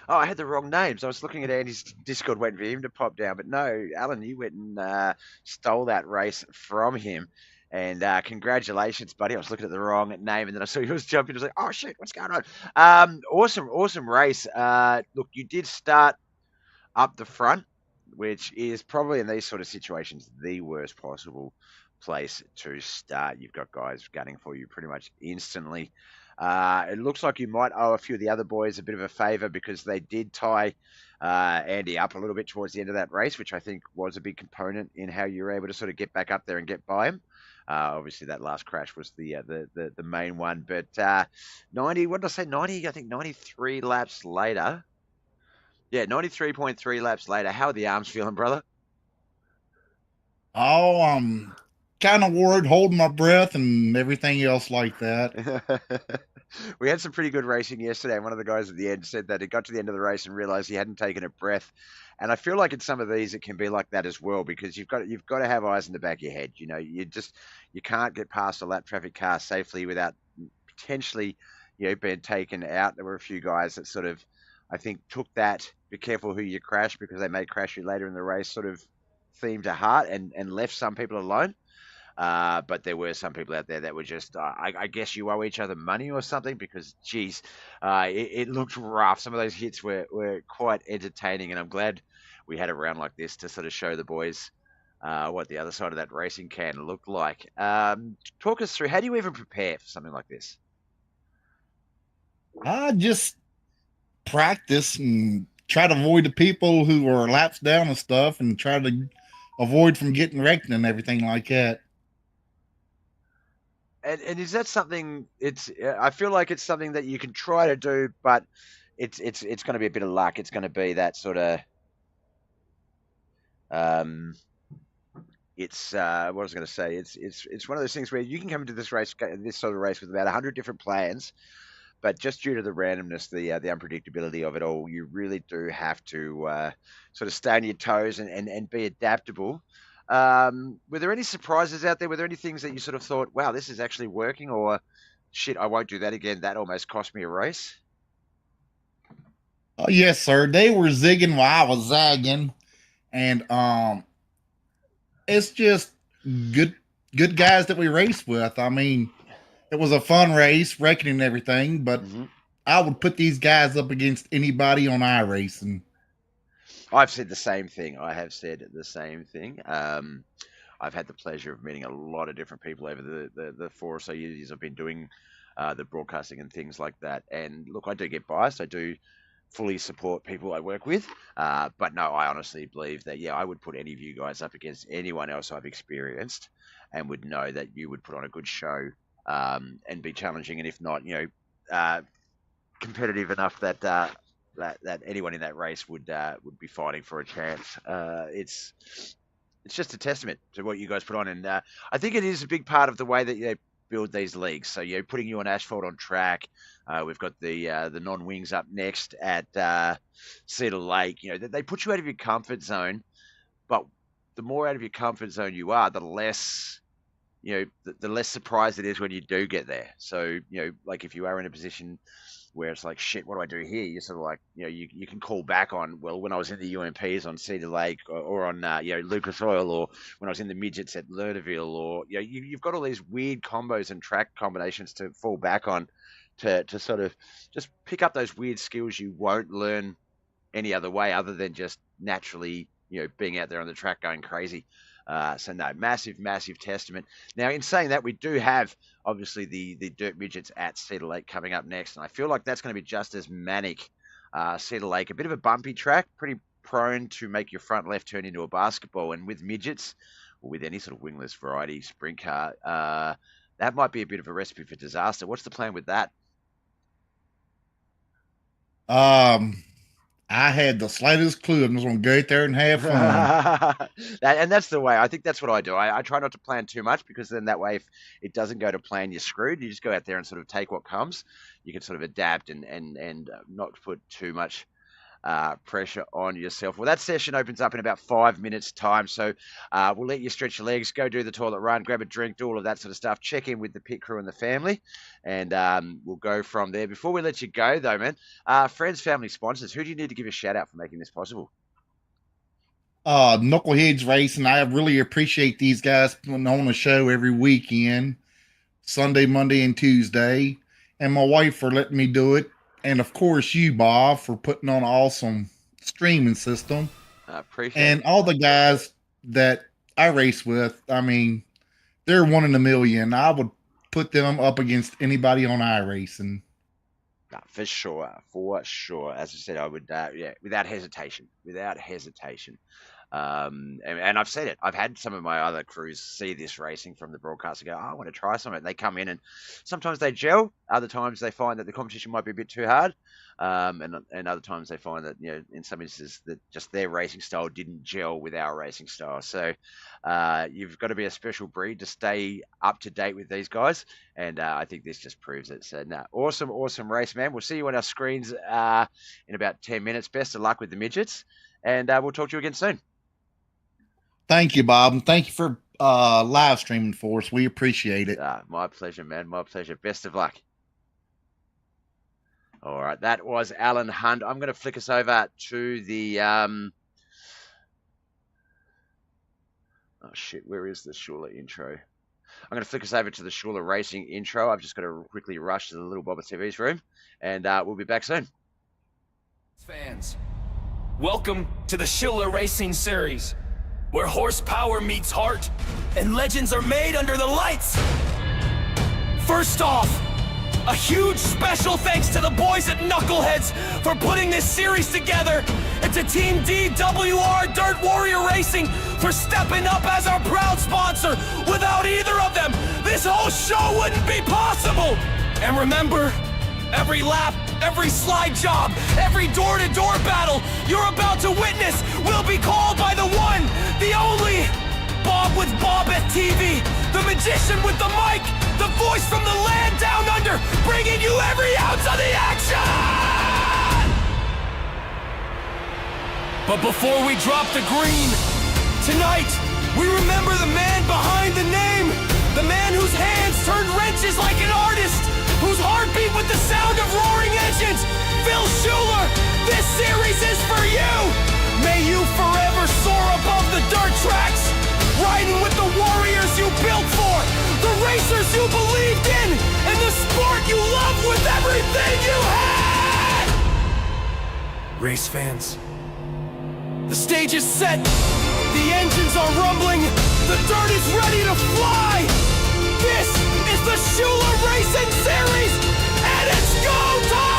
Oh, I had the wrong names. I was looking at Andy's Discord waiting for him to pop down, but no, Alan, you went and stole that race from him. And congratulations, buddy. I was looking at the wrong name, and then I saw you was jumping. I was like, "Oh shit, what's going on?" Awesome race. Look, you did start up the front, which is probably in these sort of situations the worst possible place to start. You've got guys gunning for you pretty much instantly. It looks like you might owe a few of the other boys a bit of a favour because they did tie Andy up a little bit towards the end of that race, which I think was a big component in how you were able to sort of get back up there and get by him. Obviously, that last crash was the main one. But 90, what did I say? 90, I think 93 laps later. Yeah, 93.3 laps later. How are the arms feeling, brother? Oh, I'm kind of worried, holding my breath and everything else like that. We had some pretty good racing yesterday, and one of the guys at the end said that he got to the end of the race and realized he hadn't taken a breath. And I feel like in some of these it can be like that as well, because you've got to have eyes in the back of your head. You know, you can't get past a lap traffic car safely without potentially, being taken out. There were a few guys that sort of, I think, took that "be careful who you crash because they may crash you later in the race" sort of theme to heart, and left some people alone. But there were some people out there that were just, I guess you owe each other money or something, because, geez, it looked rough. Some of those hits were quite entertaining, and I'm glad we had a round like this to sort of show the boys what the other side of that racing can look like. Talk us through, how do you even prepare for something like this? I just practice and try to avoid the people who are laps down and stuff, and try to avoid from getting wrecked and everything like that. And is that something? I feel like it's something that you can try to do, but it's going to be a bit of luck. It's going to be that sort of what I was going to say. It's one of those things where you can come into this sort of race with about 100 different plans, but just due to the randomness, the unpredictability of it all, you really do have to sort of stay on your toes and be adaptable. Were there any surprises out there? Were there any things that you sort of thought, wow, this is actually working, or shit, I won't do that again? That almost cost me a race. Oh yes, sir. They were zigging while I was zagging, and it's just good good guys that we race with. I mean, it was a fun race, wrecking and everything, but I would put these guys up against anybody on iRacing. I've said the same thing. I have said the same thing. I've had the pleasure of meeting a lot of different people over the 4 or so years I've been doing the broadcasting and things like that. And look, I do get biased. I do fully support people I work with. But no, I honestly believe that, yeah, I would put any of you guys up against anyone else I've experienced, and would know that you would put on a good show, and be challenging. And if not, competitive enough that that anyone in that race would be fighting for a chance. It's just a testament to what you guys put on, and I think it is a big part of the way that you build these leagues. So putting you on asphalt on track. We've got the non-wings up next at Cedar Lake. They put you out of your comfort zone, but the more out of your comfort zone you are, the less the less surprised it is when you do get there. So like if you are in a position where it's like, shit, what do I do here? You're sort of like, you can call back on, well, when I was in the UMPs on Cedar Lake, or on, Lucas Oil, or when I was in the Midgets at Lernerville, or, you've got all these weird combos and track combinations to fall back on to sort of just pick up those weird skills you won't learn any other way other than just naturally, being out there on the track going crazy. So no, massive testament. Now, in saying that, we do have obviously the Dirt Midgets at Cedar Lake coming up next, and I feel like that's going to be just as manic. Cedar Lake, a bit of a bumpy track, pretty prone to make your front left turn into a basketball, and with midgets, or with any sort of wingless variety sprint car, that might be a bit of a recipe for disaster. What's the plan with that? I had the slightest clue. I'm just going to go out there and have fun. And that's the way. I think that's what I do. I try not to plan too much, because then that way, if it doesn't go to plan, you're screwed. You just go out there and sort of take what comes. You can sort of adapt and not put too much pressure on yourself. Well, that session opens up in about 5 minutes time, so we'll let you stretch your legs, go do the toilet run, grab a drink, do all of that sort of stuff, check in with the pit crew and the family, and we'll go from there. Before we let you go though, man, friends, family, sponsors, who do you need to give a shout out for making this possible? Knuckleheadz Racing. I really appreciate these guys putting on a show every weekend, Sunday, Monday, and Tuesday, and my wife for letting me do it, and of course you, Bob, for putting on an awesome streaming system. I appreciate and it. all the guys that I race with. I mean, they're one in a million. I would put them up against anybody on iRacing. For sure, for sure. As I said, I would, yeah, without hesitation, without hesitation. And I've said it. I've had some of my other crews see this racing from the broadcast and go, oh, I want to try some of it. They come in and sometimes they gel. Other times they find that the competition might be a bit too hard. And other times they find that, you know, in some instances that just their racing style didn't gel with our racing style. So you've got to be a special breed to stay up to date with these guys. And I think this just proves it. So awesome, awesome race, man. We'll see you on our screens in about 10 minutes. Best of luck with the midgets. And we'll talk to you again soon. Thank you, Bob. And thank you for live streaming for us. We appreciate it. My pleasure, man. My pleasure. Best of luck. All right. That was Alan Hunt. I'm going to flick us over to the... Oh, shit. Where is the Shuler intro? I'm going to flick us over to the Shuler Racing intro. I've just got to quickly rush to the little BobbethTV's room. And we'll be back soon. Fans, welcome to the Shuler Racing Series, where horsepower meets heart and legends are made under the lights. First off, a huge special thanks to the boys at Knuckleheadz for putting this series together, and to Team DWR Dirt Warrior Racing for stepping up as our proud sponsor. Without either of them, this whole show wouldn't be possible. And remember, every lap, every slide job, every door-to-door battle you're about to witness will be called by the one, the only Bob with BobbethTV, the magician with the mic, the voice from the land down under, bringing you every ounce of the action! But before we drop the green, tonight, we remember the man behind the name, the man whose hands turned wrenches like an artist, whose heart beat with the sound of roaring engines. Phil Shuler, this series is for you. May you forever soar above the dirt tracks, riding with the warriors you built for, the racers you believed in, and the sport you loved with everything you had. Race fans, the stage is set, the engines are rumbling, the dirt is ready to fly. This is the Shuler Racing Series, and it's go time!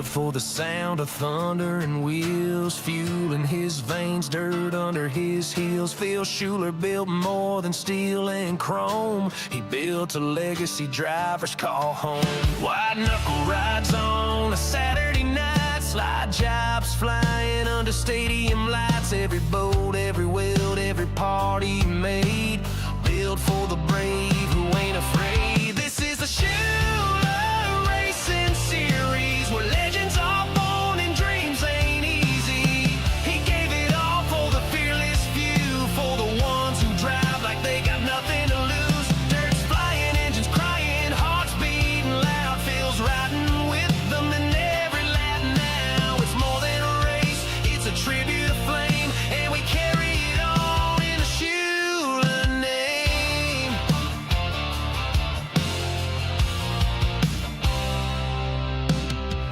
For the sound of thunder and wheels, fuel in his veins, dirt under his heels. Phil Shuler built more than steel and chrome. He built a legacy drivers call home. White knuckle rides on a Saturday night, slide jobs flying under stadium lights. Every boat, every weld, every part he made, built for the brave who ain't afraid. This is the Shuler Racing Series, where legends are born and dreams ain't easy. He gave it all for the fearless few, for the ones who drive like they got nothing to lose. Dirt's flying, engines crying, hearts beating loud. Feels riding with them in every lap now. It's more than a race, it's a tribute to flame, and we carry it on in the Shuler name.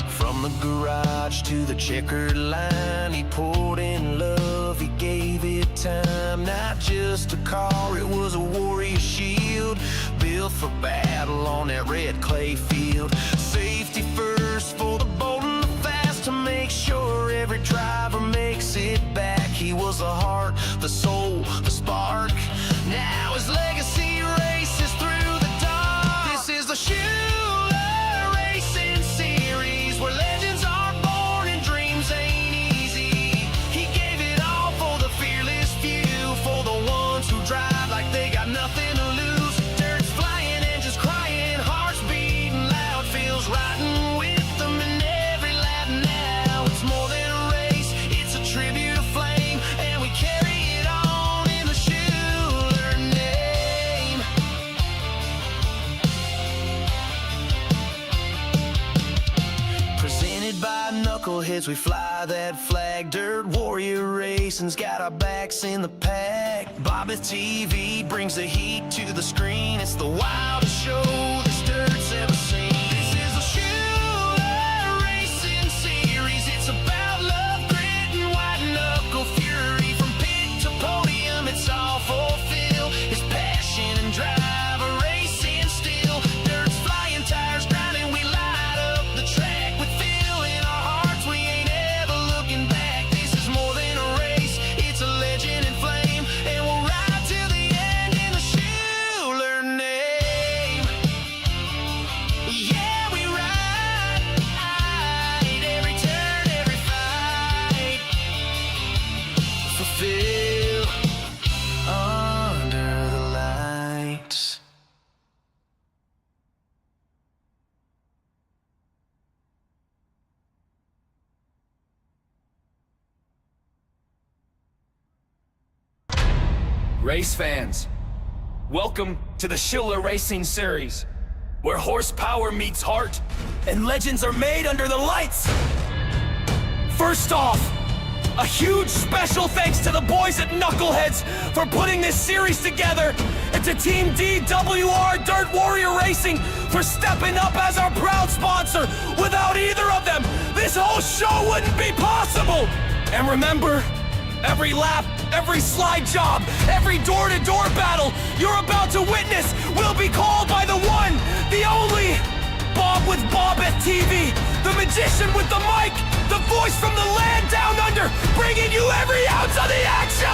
From the garage to the checkered line, he poured in love, he gave it time. Not just a car, it was a warrior shield, built for battle on that red clay field. Safety first for the bold and the fast, to make sure every driver makes it back. He was the heart, the soul, the spark. Now his legacy races through the dark. This Knuckleheads, we fly that flag. Dirt Warrior Racing's got our backs in the pack. BobbethTV brings the heat to the screen. It's the wildest show this dirt's ever seen. This is a Shuler Racing series. It's about love, grit, and white knuckle fury. From pit to podium, it's all fulfilled. It's passion and drive. Race fans, welcome to the Shuler Racing Series, where horsepower meets heart and legends are made under the lights. First off, a huge special thanks to the boys at Knuckleheadz for putting this series together, and to Team DWR Dirt Warrior Racing for stepping up as our proud sponsor. Without either of them, this whole show wouldn't be possible. And remember, every lap, every slide job, every door-to-door battle you're about to witness will be called by the one, the only Bob with BobbethTV, the magician with the mic, the voice from the land down under, bringing you every ounce of the action!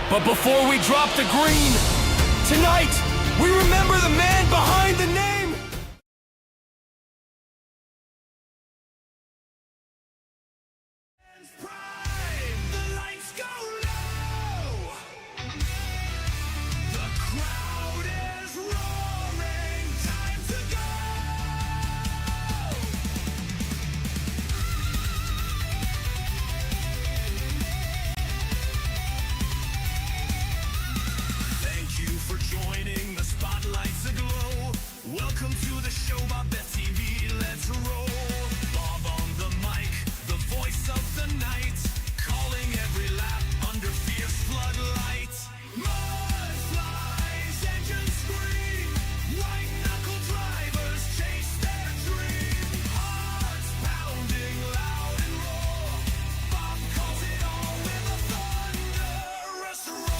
But before we drop the green, tonight, we remember the man behind the name. Welcome to the show, BobbethTV, let's roll. Bob on the mic, the voice of the night, calling every lap under fierce floodlights. Mud flies, engines scream, white knuckle drivers chase their dream. Hearts pounding loud and raw, Bob calls it all with a thunderous roar.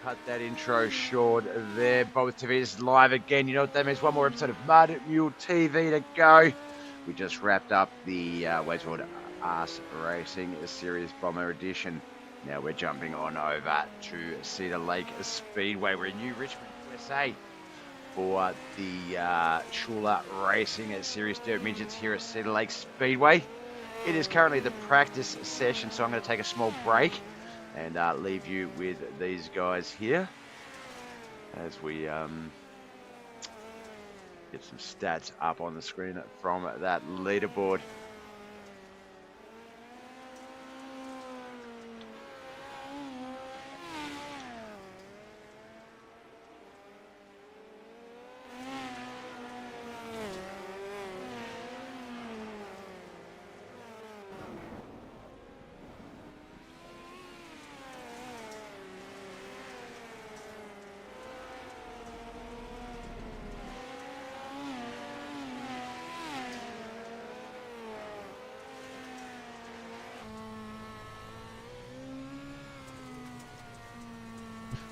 Cut that intro short there. BobbethTV is live again. You know what that means? One more episode of Mud Mule TV to go. We just wrapped up the Wayne's World Ass Racing Series Bomber Edition. Now we're jumping on over to Cedar Lake Speedway. We're in New Richmond, USA for the Shuler Racing Series Dirt Midgets here at Cedar Lake Speedway. It is currently the practice session, so I'm going to take a small break and leave you with these guys here as we get some stats up on the screen from that leaderboard.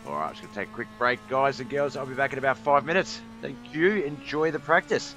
All right, just going to take a quick break, guys and girls. I'll be back in about 5 minutes. Thank you. Enjoy the practice.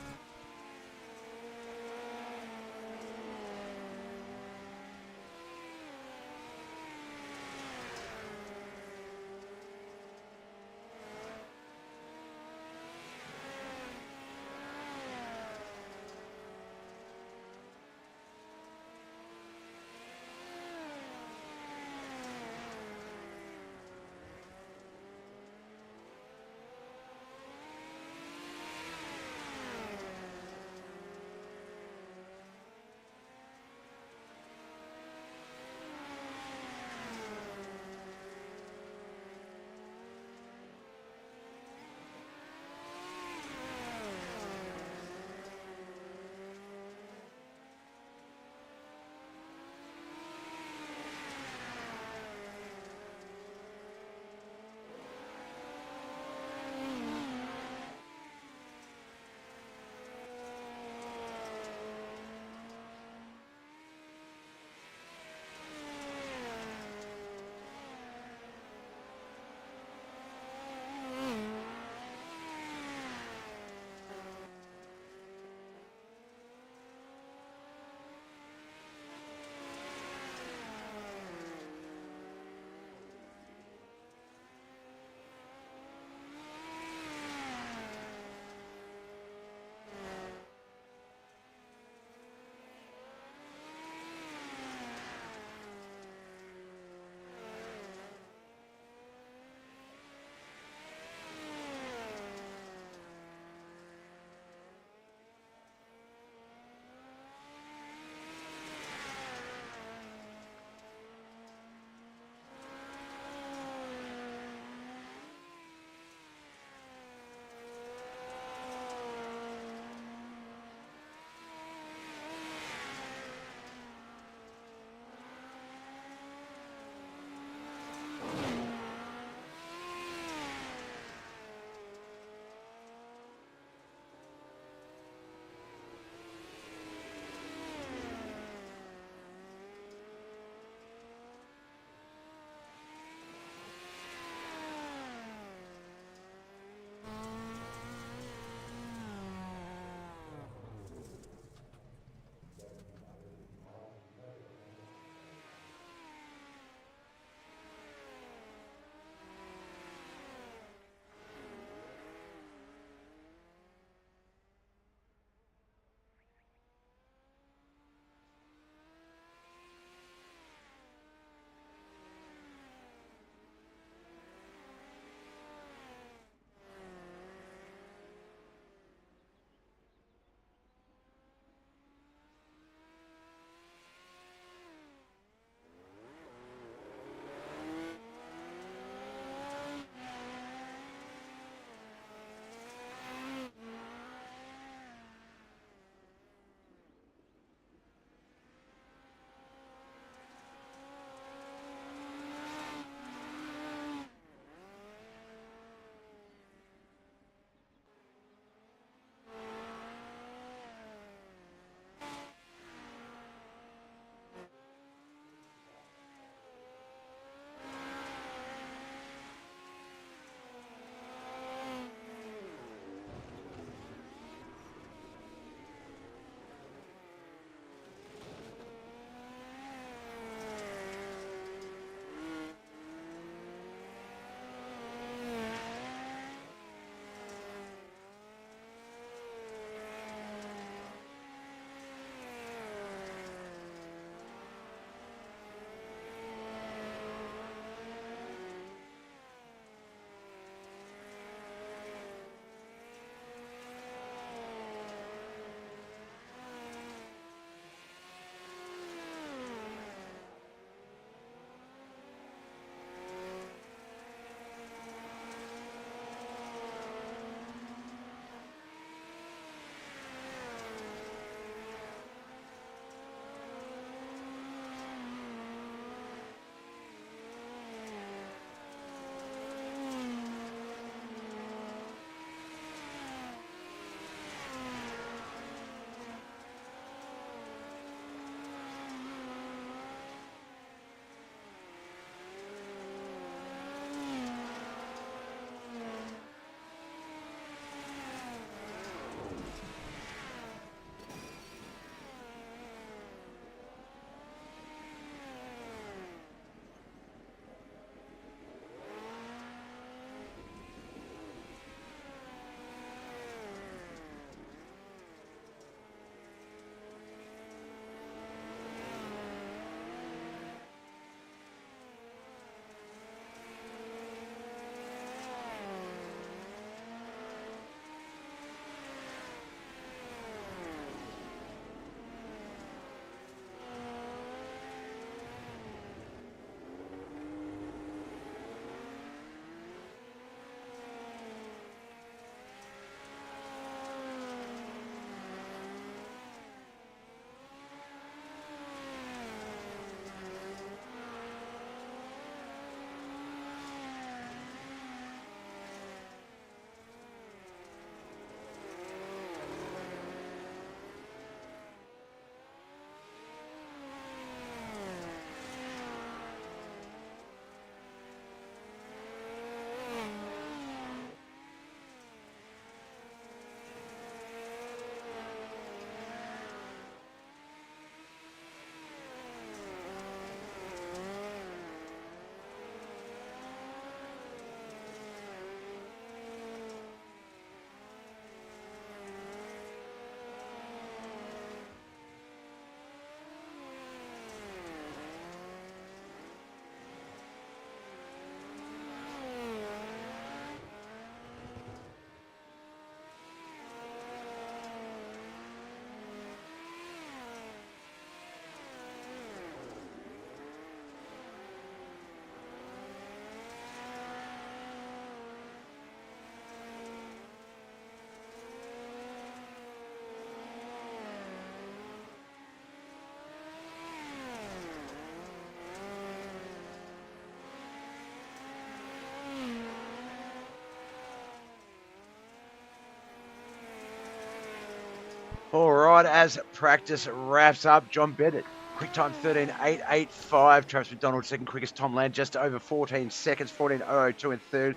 All right, as practice wraps up, John Bennett, quick time 13.885. Travis McDonald, second quickest. Tom Land, just over 14 seconds, 14.002 in third.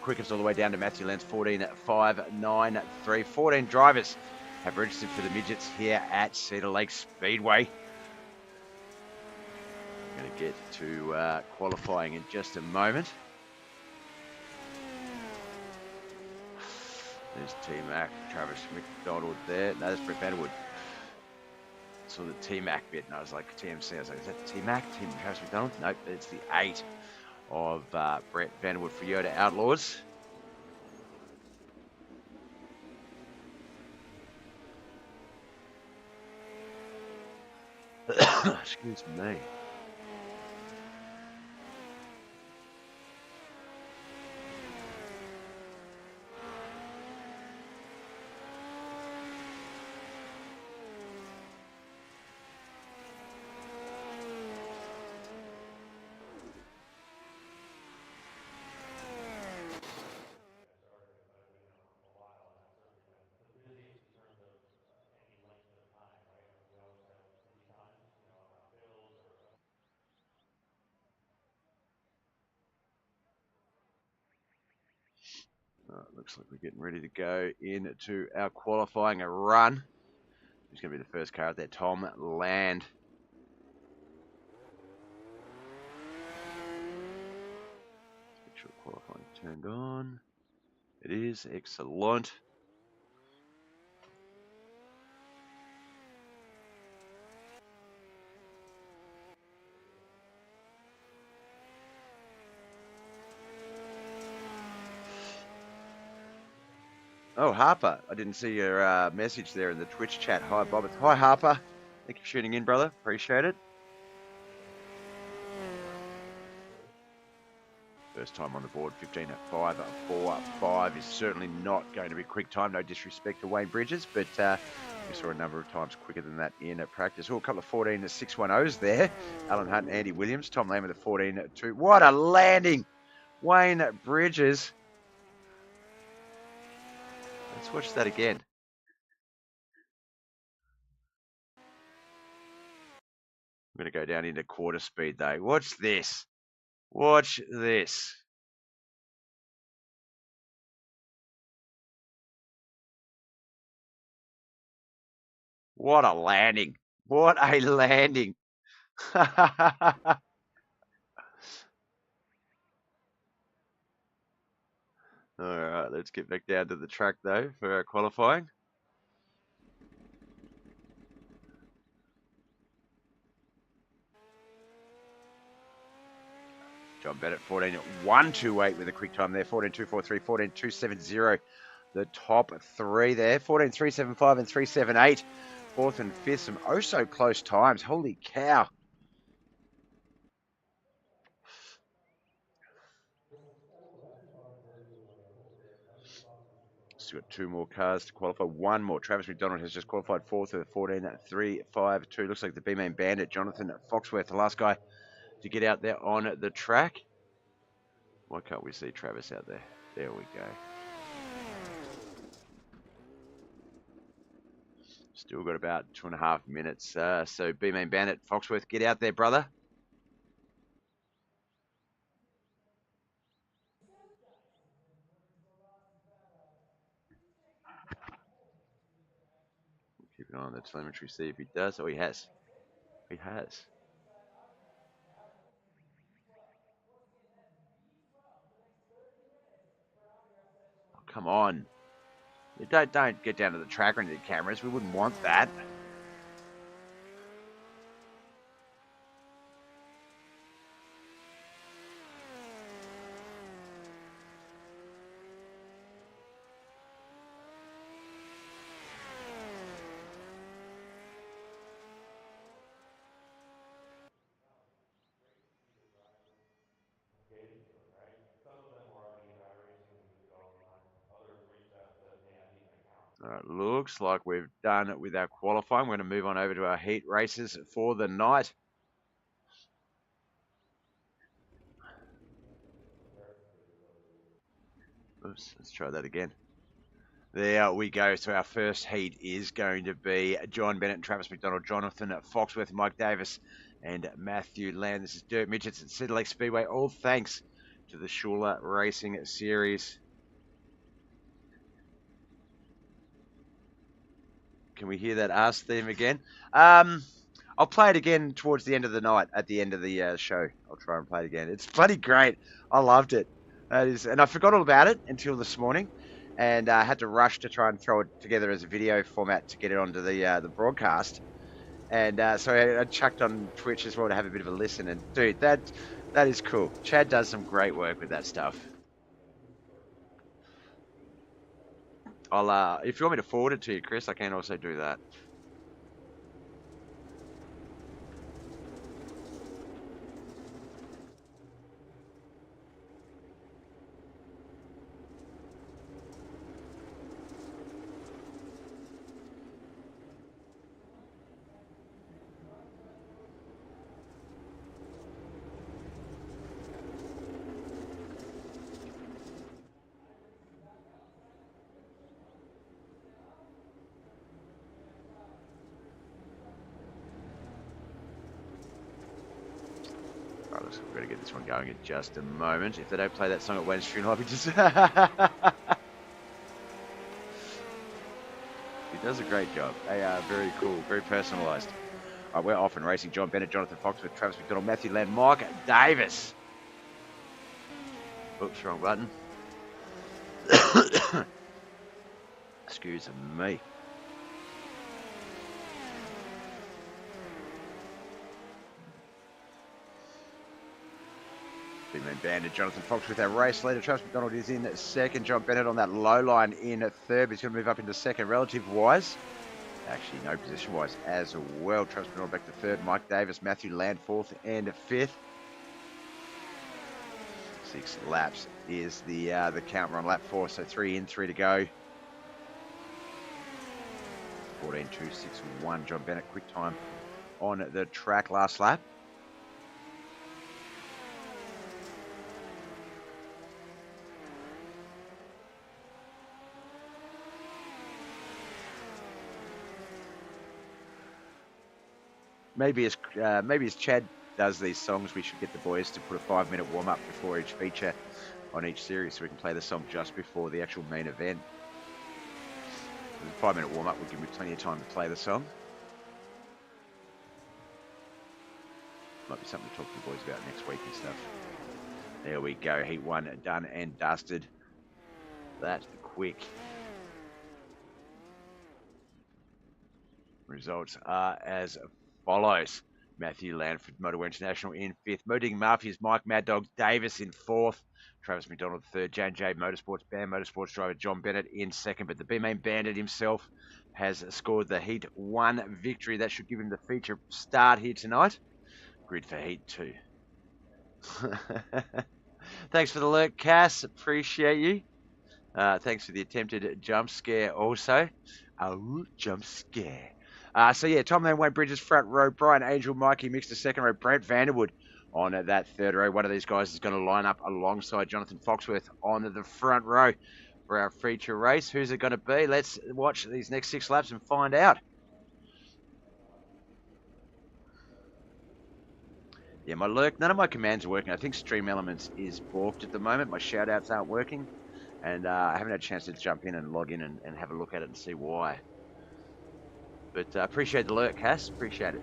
Quickest all the way down to Matthew Lenz, 14.593. 14 drivers have registered for the Midgets here at Cedar Lake Speedway. We're going to get to qualifying in just a moment. There's T-Mac, Travis McDonald there. No, that's Brett Vanderwood. Saw the T-Mac bit, and I was like, TMC. I was like, is that T-Mac? Travis McDonald? Nope, it's the 8 of Brett Vanderwood for Yoda Outlaws. Excuse me. Looks like we're getting ready to go into our qualifying run. Who's going to be the first car out there? Tom Land. Make sure qualifying turned on. It is excellent. Oh, Harper. I didn't see your message there in the Twitch chat. Hi, Bobbeth. Hi, Harper. Thank you for tuning in, brother. Appreciate it. First time on the board, 15.545 is certainly not going to be quick time. No disrespect to Wayne Bridges, but we saw a number of times quicker than that in practice. Oh, a couple of 14.610s there. Alan Hunt and Andy Williams. Tom Lamb with a 14.2. What a landing! Wayne Bridges. Let's watch that again. I'm going to go down into quarter speed though. Watch this. Watch this. What a landing. What a landing. All right, let's get back down to the track though for our qualifying. John Bennett, 14.128 with a quick time there. 14.243, 14.270. The top three there. 14.375 and 3.78. Fourth and fifth, some oh so close times. Holy cow. Still got two more cars to qualify. One more. Travis McDonald has just qualified fourth with a 14.352. Looks like the B-Main Bandit, Jonathan Foxworth, the last guy to get out there on the track. Why can't we see Travis out there? There we go. Still got about 2.5 minutes. So B-Main Bandit, Foxworth, get out there, brother. Keep an eye on the telemetry, see if he does. Oh, he has. He has. Oh, come on. Don't get down to the tracker and the cameras. We wouldn't want that. All right, looks like we've done it with our qualifying. We're going to move on over to our heat races for the night. Oops, let's try that again. There we go. So our first heat is going to be John Bennett and Travis McDonald, Jonathan Foxworth, Mike Davis, and Matthew Land. This is Dirt Midgets at Cedar Speedway. All thanks to the Shuler Racing Series. Can we hear that Ask theme again? I'll play it again towards the end of the night, at the end of the show. I'll try and play it again. It's bloody great. I loved it. And I forgot all about it until this morning, and I had to rush to try and throw it together as a video format to get it onto the broadcast. And so I chucked on Twitch as well to have a bit of a listen. And dude, that is cool. Chad does some great work with that stuff. I'll if you want me to forward it to you, Chris, I can also do that. We're going to get this one going in just a moment. If they don't play that song at Wanyes funeral, I'll be just... He does a great job. They are very cool, very personalised. All right, we're off and racing. John Bennett, Jonathan Foxworth, Travis McDonald, Matthew Land, Mike Davis. Oops, wrong button. Excuse me. Big man banded Jonathan Fox with our race leader. Travis McDonald is in second. John Bennett on that low line in third. He's going to move up into second relative wise. Actually, no position wise as well. Travis McDonald back to third. Mike Davis, Matthew Land fourth and fifth. 6 laps is the count. We're on lap 4, so 3 in, 3 to go. 14.261. John Bennett, quick time on the track last lap. Maybe as Chad does these songs, we should get the boys to put a 5-minute warm-up before each feature on each series, so we can play the song just before the actual main event. The 5-minute warm-up will give me plenty of time to play the song. Might be something to talk to the boys about next week and stuff. There we go, heat 1 done and dusted. That quick. Results are as follows. Matthew Landford, Motorway International in 5th. Modding Mafia's Mike Mad Dog Davis in 4th. Travis McDonald 3rd. J&J Motorsports Band Motorsports driver John Bennett in 2nd. But the B-Main Bandit himself has scored the Heat 1 victory. That should give him the feature start here tonight. Grid for Heat 2. Thanks for the lurk, Cass. Appreciate you. Thanks for the attempted jump scare also. Oh, jump scare. So yeah, Tom Lane, Wayne Bridges, front row. Brian Angel, Mikey mixed to second row. Brent Vanderwood on that third row. One of these guys is going to line up alongside Jonathan Foxworth on the front row for our feature race. Who's it going to be? Let's watch these next 6 laps and find out. Yeah, my lurk, none of my commands are working. I think Stream Elements is balked at the moment. My shout-outs aren't working. And I haven't had a chance to jump in and log in and have a look at it and see why. But appreciate the alert, Cass. Appreciate it.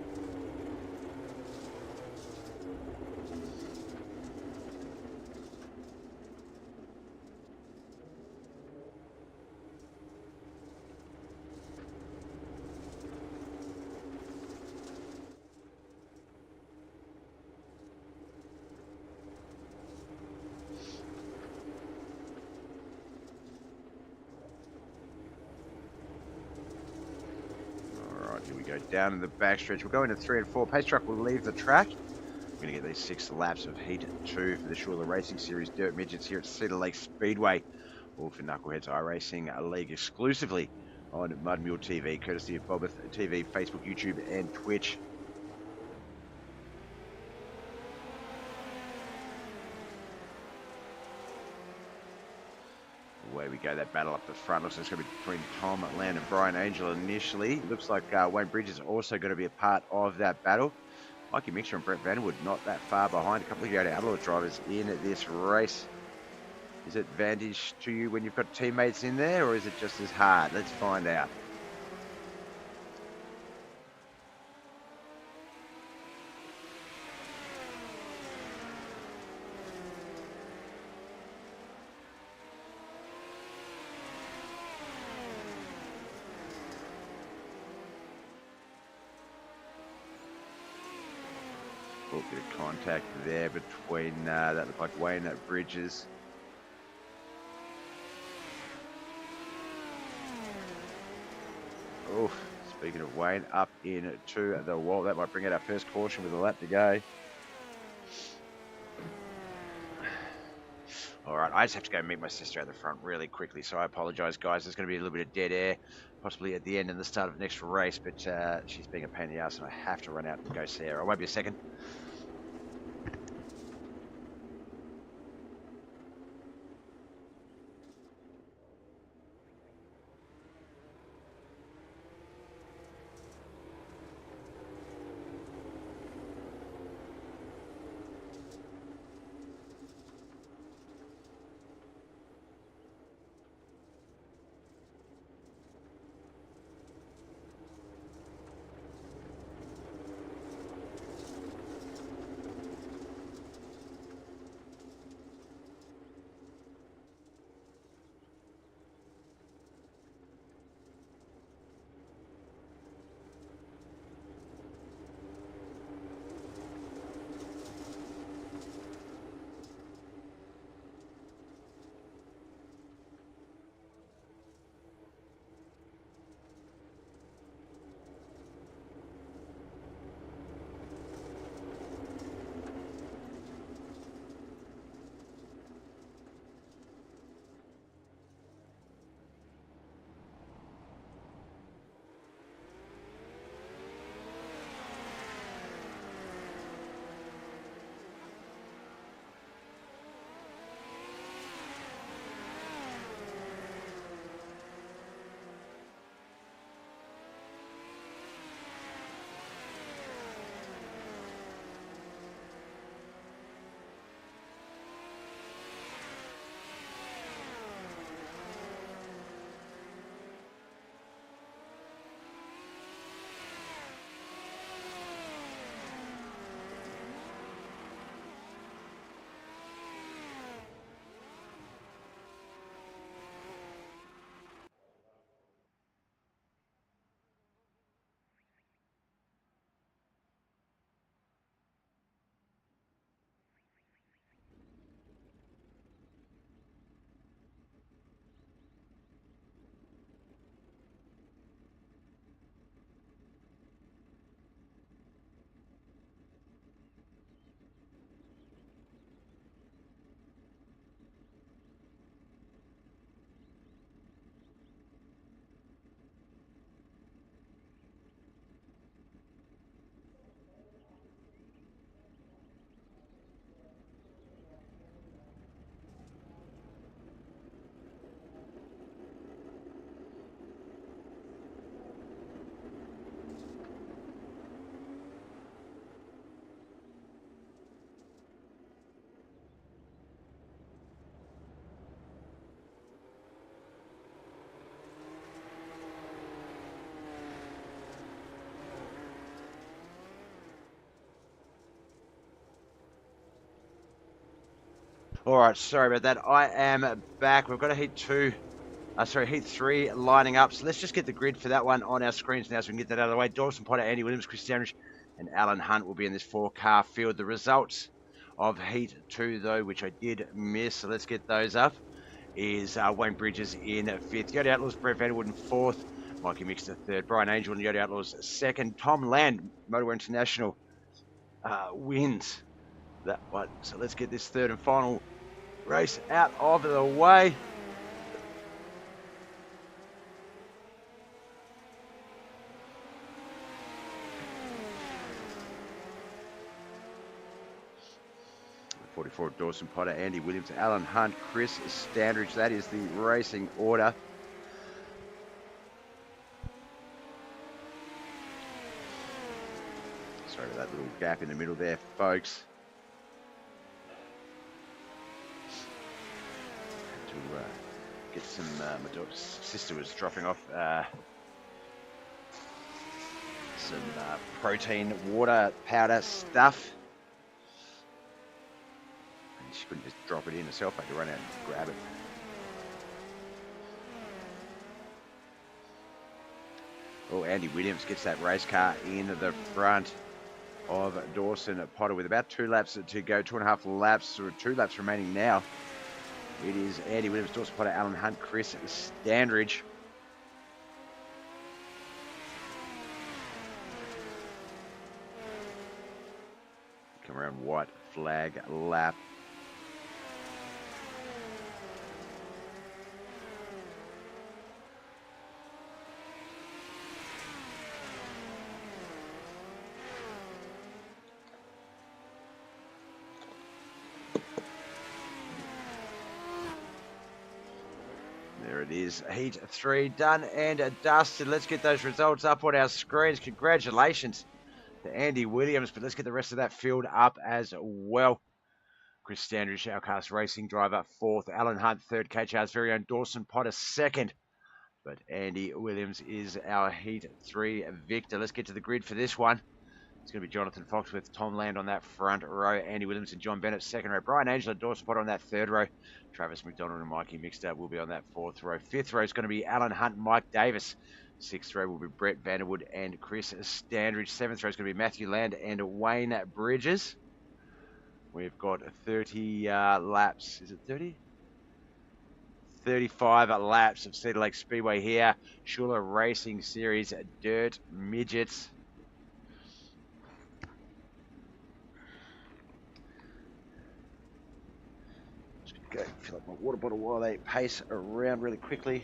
Here we go down in the backstretch. We'll go into 3 and 4. Pace truck will leave the track. We're going to get these 6 laps of Heat 2 for the Shuler Racing Series Dirt Midgets here at Cedar Lake Speedway. All for Knuckleheadz iRacing League exclusively on Mud Mule TV, courtesy of BobbethTV, Facebook, YouTube, and Twitch. away we go. That battle up the front looks like it's going to be between Tom Land and Brian Angel initially. Looks like Wayne Bridges is also going to be a part of that battle. Mikey Mixer and Brett Vanderwood not that far behind. A couple of Yoda Adelaide drivers in this race. Is it advantage to you when you've got teammates in there, or is it just as hard? Let's find out. A bit of contact there between that looked like Wayne Bridges. Oh, speaking of Wayne, up into the wall. That might bring out our first caution with a lap to go. All right, I just have to go meet my sister at the front really quickly, so I apologise, guys. There's going to be a little bit of dead air, possibly at the end and the start of the next race, but she's being a pain in the ass, and I have to run out and go see her. I won't be a second. All right, sorry about that. I am back. We've got a heat three lining up. So let's just get the grid for that one on our screens now so we can get that out of the way. Dawson Potter, Andy Williams, Chris Sandridge, and Alan Hunt will be in this 4-car field. The results of heat 2, though, which I did miss, so let's get those up, is Wayne Bridges in 5th. Yoda Outlaws, Brett Vanderwood in 4th. Mikey Mixter 3rd. Brian Angel and Yoda Outlaws 2nd. Tom Land, Motorway International, wins that one. So let's get this 3rd and final race out of the way. 44, Dawson Potter, Andy Williams, Alan Hunt, Chris Standridge. That is the racing order. Sorry about that little gap in the middle there, folks. To get some, my daughter's sister was dropping off some protein water powder stuff. And she couldn't just drop it in herself, I had to run out and grab it. Oh, Andy Williams gets that race car in the front of Dawson Potter with about 2 laps to go, 2.5 laps, or 2 laps remaining now. It is Andy Williams, Dawson Potter, Alan Hunt, Chris Standridge. Come around white flag lap. There it is, heat 3 done and dusted. Let's get those results up on our screens. Congratulations to Andy Williams, but let's get the rest of that field up as well. Chris Standridge, Outcast Racing driver, 4th. Alan Hunt, 3rd. KHR's very own Dawson Potter, 2nd. But Andy Williams is our Heat 3 victor. Let's get to the grid for this one. It's going to be Jonathan Foxworth, Tom Land on that front row, Andy Williams and John Bennett, 2nd row, Brian Angela, Dawson Potter on that 3rd row, Travis McDonald and Mikey Mixter will be on that 4th row. 5th row is going to be Alan Hunt and Mike Davis. 6th row will be Brett Vanderwood and Chris Standridge. 7th row is going to be Matthew Land and Wayne Bridges. We've got 30 laps. Is it 30? 35 laps of Cedar Lake Speedway here. Shuler Racing Series Dirt Midgets. Go fill up my water bottle while they pace around really quickly.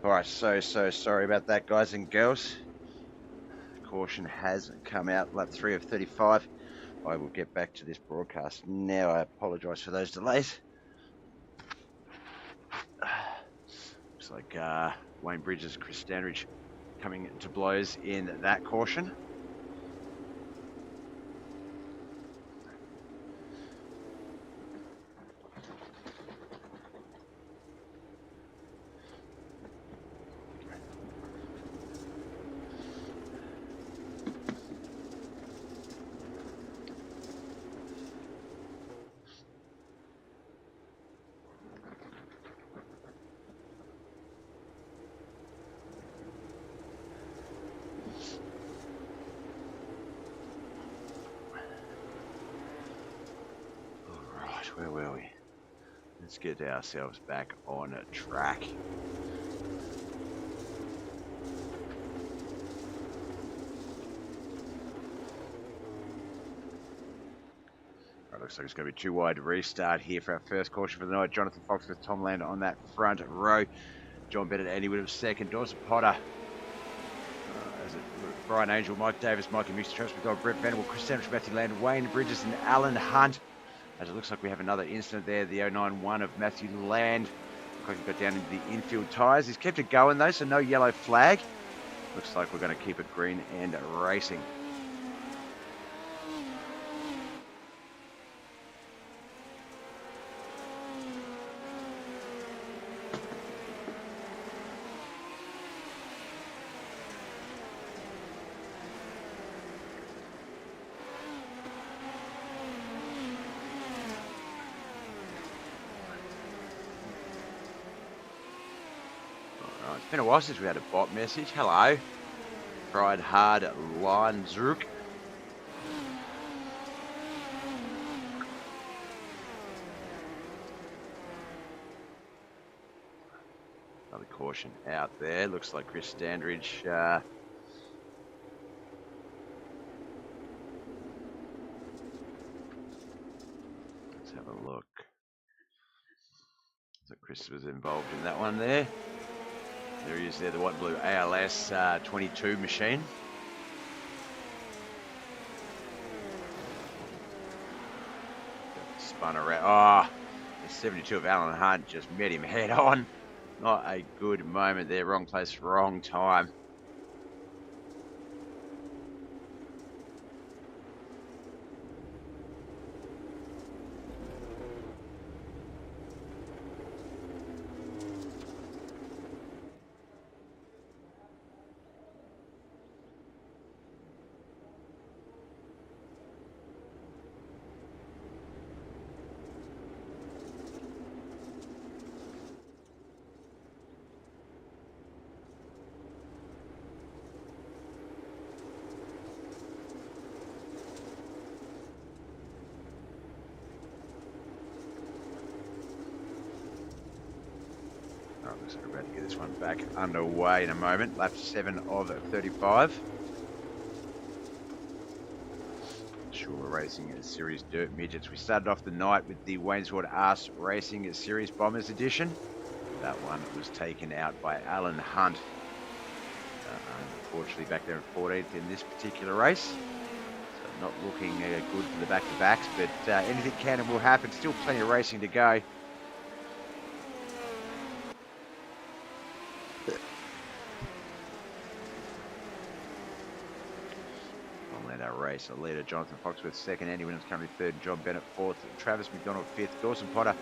All right, so sorry about that, guys and girls. Caution has come out, lap 3 of 35. I will get back to this broadcast now. I apologise for those delays. Looks like Wayne Bridges, Chris Standridge coming to blows in that caution. where were we? Let's get ourselves back on track. Looks like it's going to be too wide restart here for our first caution for the night. Jonathan Fox with Tom Land on that front row. John Bennett, Andy Williams second. Dawson Potter. Brian Angel, Mike Davis, Mikey Mixer, Travis McDonald, Brett Venable, Chris Sanders, Matthew Land, Wayne Bridges, and Alan Hunt. As it looks like we have another incident there, the 091 of Matthew Land. Looks like he got down into the infield tyres. He's kept it going though, so no yellow flag. Looks like we're going to keep it green and racing. It's been a while since we had a bot message. Hello. Pride Hard Line Zurk. Another caution out there. Looks like Chris Standridge. Let's have a look. So Chris was involved in that one there. There he is there, the white and blue ALS 22 machine. Spun around. Oh, the 72 of Alan Hunt just met him head on. Not a good moment there. Wrong place, wrong time. Looks like we're about to get this one back underway in a moment. Lap 7 of 35. Shuler Racing Series Dirt Midgets. We started off the night with the Wayneswood Arse Racing Series Bombers Edition. That one was taken out by Alan Hunt. Unfortunately, back there in 14th in this particular race. So not looking good for the back-to-backs, but anything can and will happen. Still plenty of racing to go. Race. A leader, Jonathan Foxworth second, Andy Williams currently third, John Bennett fourth, Travis McDonald fifth, Dawson Potter,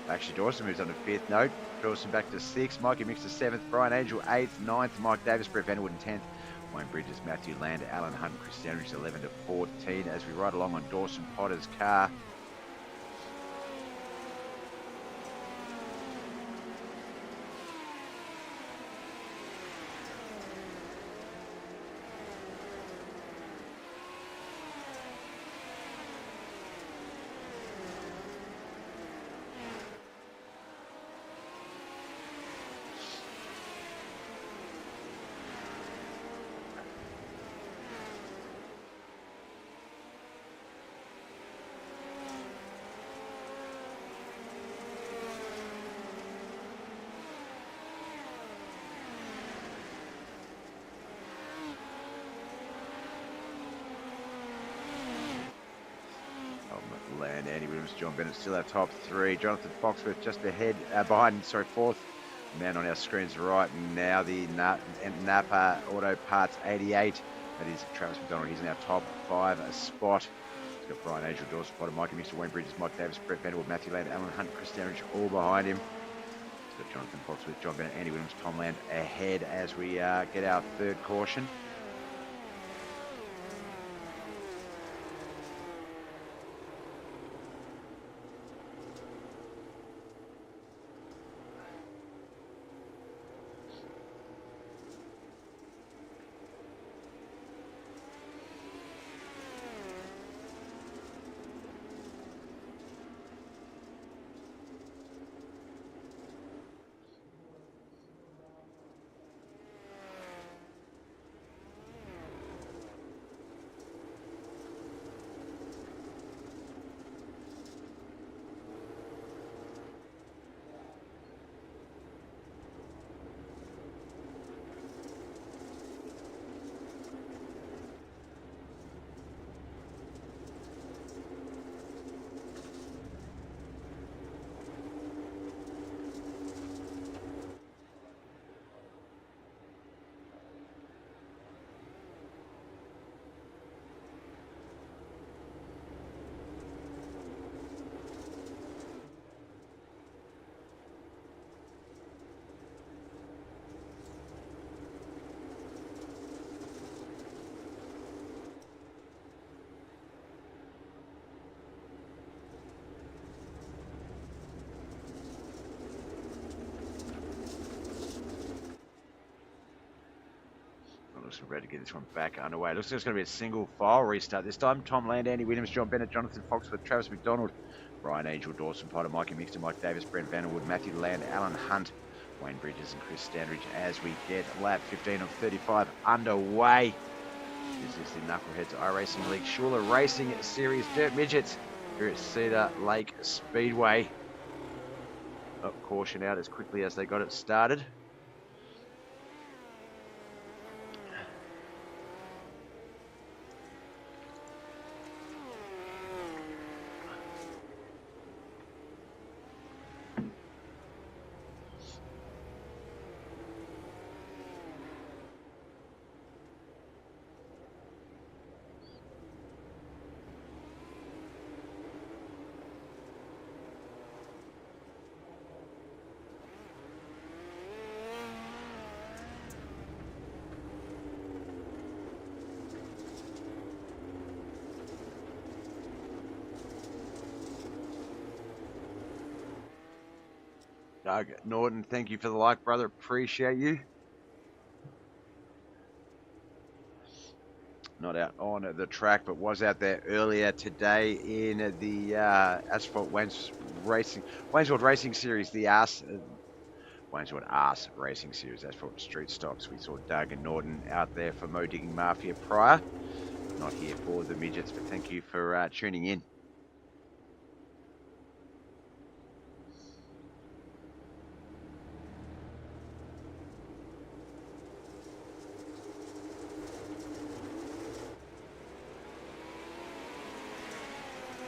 actually Dawson moves on to fifth, no, Dawson back to sixth, Mikey Mixer seventh, Brian Angel eighth, ninth, Mike Davis, Brett Vanderwood in 10th, Wayne Bridges, Matthew Land, Alan Hunt, Chris Sandridge 11 to 14 as we ride along on Dawson Potter's car. Land, Andy Williams, John Bennett still our top three. Jonathan Foxworth just ahead, fourth. Man on our screens right now, the Napa Auto Parts 88. That is Travis McDonald. He's in our top 5 spot. He's got Brian Angel, Dawson Potter, Mikey Mixer, Wayne Bridges, Mike Davis, Brett Vanderwood, Matthew Land, Alan Hunt, Chris Standridge all behind him. He's got Jonathan Foxworth, John Bennett, Andy Williams, Tom Land ahead as we get our third caution. Knoxville ready to get this one back underway. Looks like it's going to be a single file restart this time. Tom Land, Andy Williams, John Bennett, Jonathan Foxworth, Travis McDonald, Brian Angel, Dawson Potter, Mikey Mixter, Mike Davis, Brent Vanderwood, Matthew Land, Alan Hunt, Wayne Bridges and Chris Standridge as we get lap 15 of 35 underway. This is the Knuckleheadz iRacing League Shuler Racing Series Dirt Midgets here at Cedar Lake Speedway. Caution out as quickly as they got it started. Doug Norton, thank you for the like, brother. Appreciate you. Not out on the track, but was out there earlier today in the Asphalt Waynesworld Racing Series, the Waynesworld Arse Racing Series, Asphalt Street Stocks. We saw Doug and Norton out there for Mo Digging Mafia prior. Not here for the midgets, but thank you for tuning in.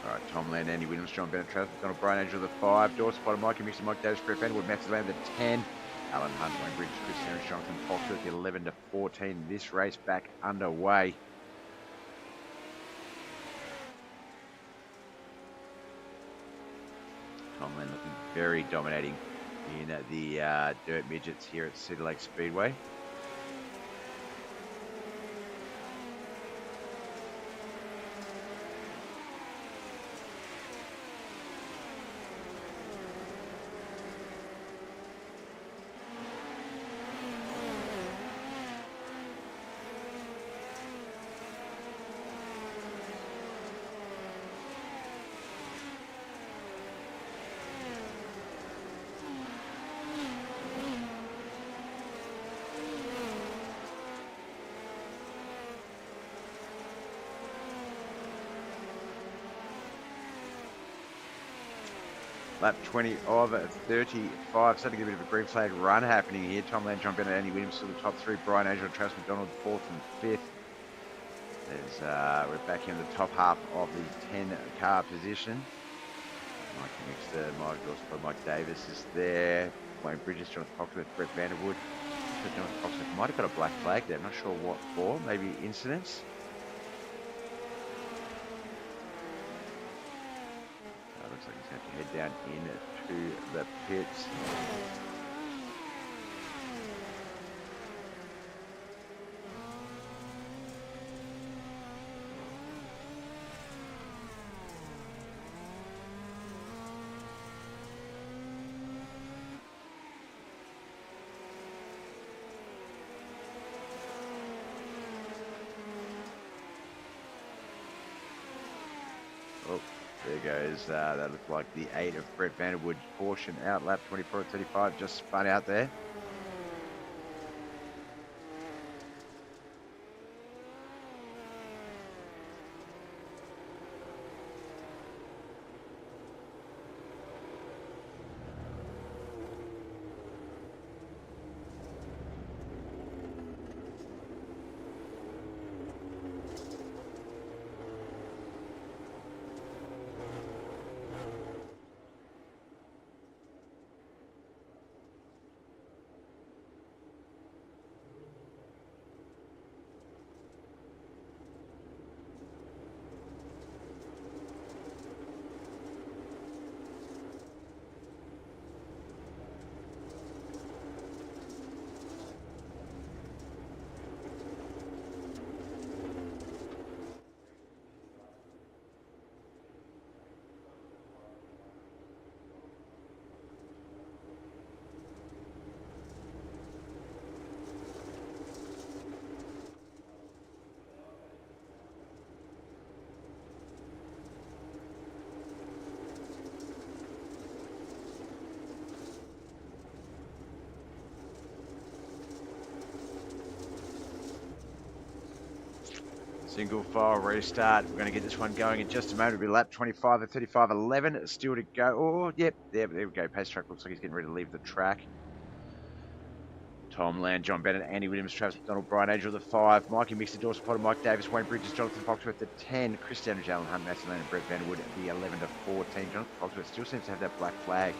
Alright, Tom Land, Andy Williams, John Bennett, Travis McDonald, Brian Angel, the 5, Dawson Potter, Mikey Mixer, Mike Davis, Brett Vanderwood, Matthew Land, the 10, Alan Hunt, Wayne Bridges, Chris Standridge, Jonathan Foxworth, the 11 to 14. This race back underway. Tom Land looking very dominating in the dirt midgets here at Cedar Lake Speedway. Lap 20 of 35. Starting to get a bit of a green flag run happening here. Tom Land, John Bennett, Andy Williams to the top three. Brian Angel and Travis McDonald, 4th and 5th. We're back in the top half of the 10-car position. Mike Mixter, Mike Davis is there. Wayne Bridges, Jonathan Foxworth, Brett Vanderwood. Jonathan Foxworth might have got a black flag there. I'm not sure what for. Maybe incidents. Looks like he's going to head down into the pits. Oh. There goes, that looked like the 8 of Brett Vanderwood. Caution out, lap 24 at 35, just spun out there. Single file restart. We're going to get this one going in just a moment. It'll be lap 25 at 35.11. Still to go. Oh, yep. There we go. Pace truck looks like he's getting ready to leave the track. Tom Land, John Bennett, Andy Williams, Travis McDonald, Brian Angel, the 5. Mikey Mixer, Dawson Potter, Mike Davis, Wayne Bridges, Jonathan Foxworth, the 10. Chris Standridge, Alan Hunt, Matthew Lane, and Brett Vanderwood, the 11 to 14. Jonathan Foxworth still seems to have that black flag.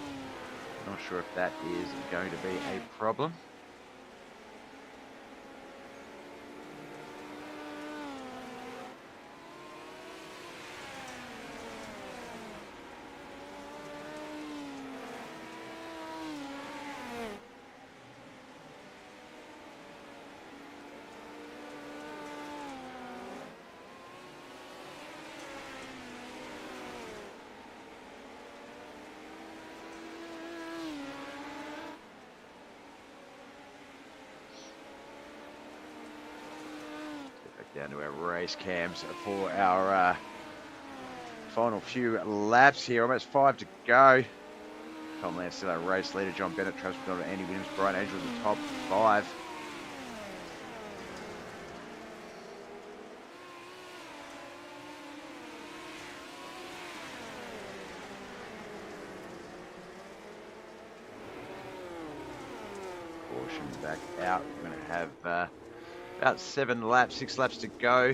Not sure if that is going to be a problem. Down to our race cams for our final few laps here. Almost 5 to go. Tom Lance still our race leader. John Bennett, Travis McDonald, Andy Williams, Brian Angel in the top 5. Caution back out. We're going to have about 6 laps to go.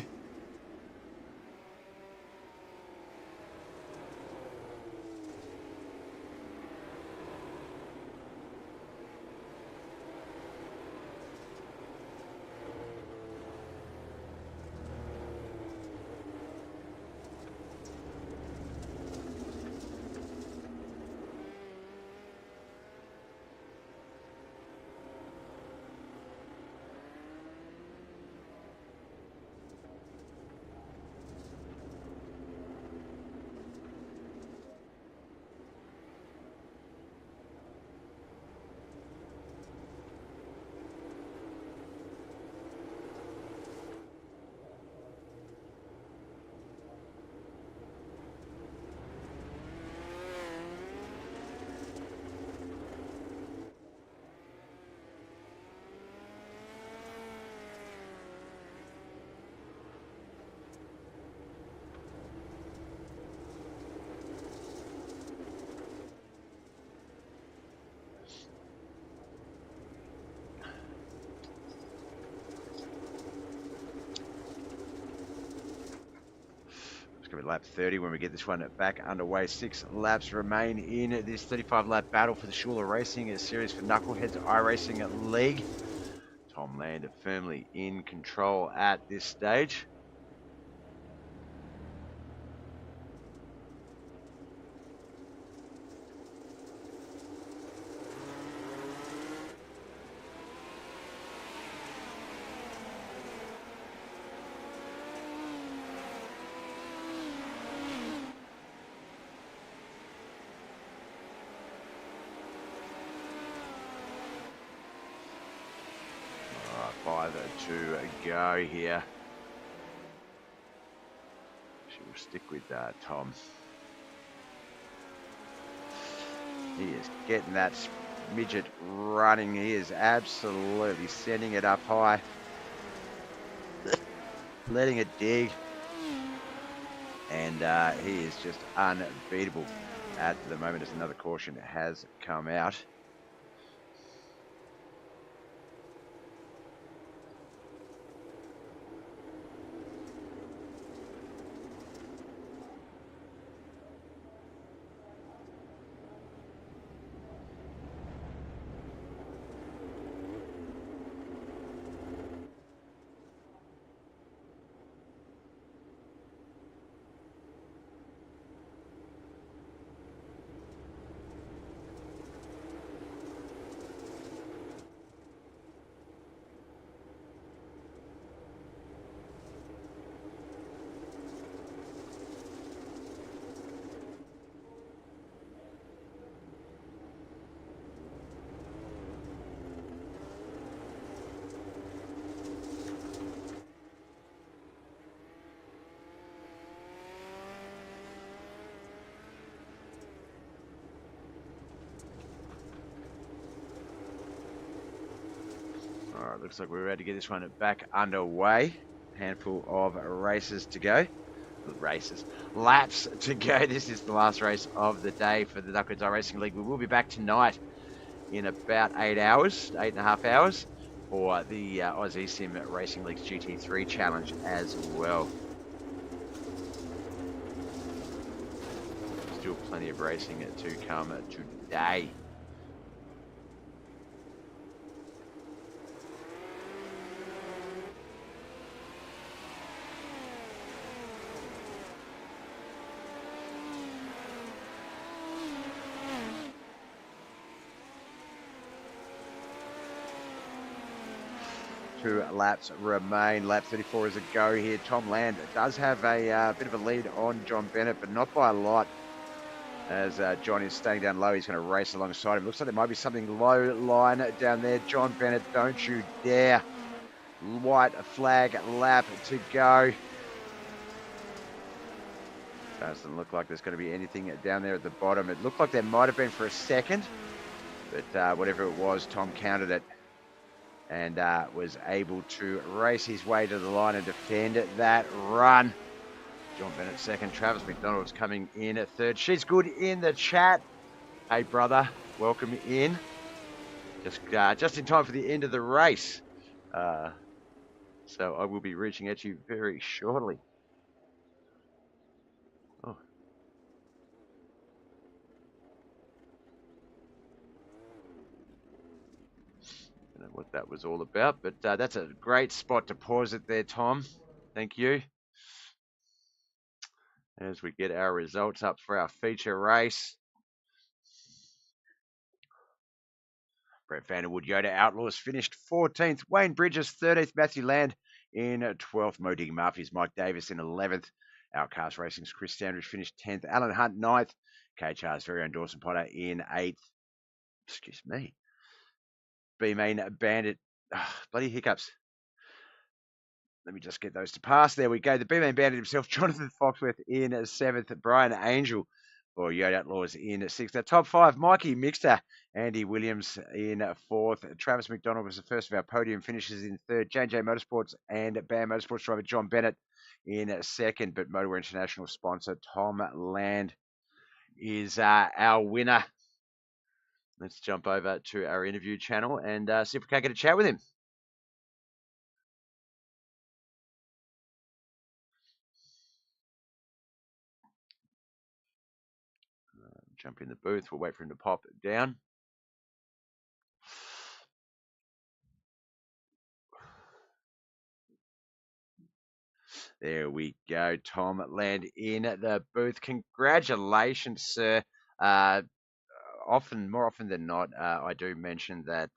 It's going to be lap 30 when we get this one back underway. 6 laps remain in this 35-lap battle for the Shuler Racing series for Knuckleheadz iRacing League. Tom Land firmly in control at this stage. To go here. She will stick with Tom. He is getting that midget running. He is absolutely sending it up high. Letting it dig. And he is just unbeatable at the moment as another caution has come out. All right, looks like we're ready to get this one back underway. handful of races to go. Laps to go. This is the last race of the day for the Knuckleheadz iRacing League. We will be back tonight in about 8.5 hours, for the Aussie Sim Racing League's GT3 Challenge as well. Still plenty of racing to come today. Two laps remain. Lap 34 is a go here. Tom Land does have a bit of a lead on John Bennett, but not by a lot, as John is staying down low. He's going to race alongside him. Looks like there might be something low line down there. John Bennett, don't you dare. White flag lap to go. Doesn't look like there's going to be anything down there at the bottom. It looked like there might have been for a second, but whatever it was, Tom counted it and was able to race his way to the line and defend that run. John Bennett second, Travis McDonald's coming in at third. She's good in the chat. Hey brother, welcome in. Just in time for the end of the race. So I will be reaching out to you very shortly. Oh. I don't know what that was all about, but that's a great spot to pause it there, Tom. Thank you. As we get our results up for our feature race. Brett Vanderwood, Yoda Outlaws finished 14th. Wayne Bridges, 13th. Matthew Land in 12th. Mo Digging Murphys, Mike Davis in 11th. Outcast Racing's Chris Standridge finished 10th. Alan Hunt, 9th. KHR's very own Dawson Potter in 8th. Excuse me. B-Main Bandit. Bloody hiccups. Let me just get those to pass. There we go. The B-Main Bandit himself, Jonathan Foxworth in 7th. Brian Angel for Yoda Outlaws in 6th. Our top 5, Mikey Mixter, Andy Williams in 4th. Travis McDonald was the first of our podium finishes in 3rd. J&J Motorsports and BAM Motorsports driver John Bennett in 2nd. But Motorwear International sponsor Tom Land is our winner. Let's jump over to our interview channel and see if we can get a chat with him. Jump in the booth. We'll wait for him to pop down. There we go. Tom Land in the booth. Congratulations, sir. More often than not, I do mention that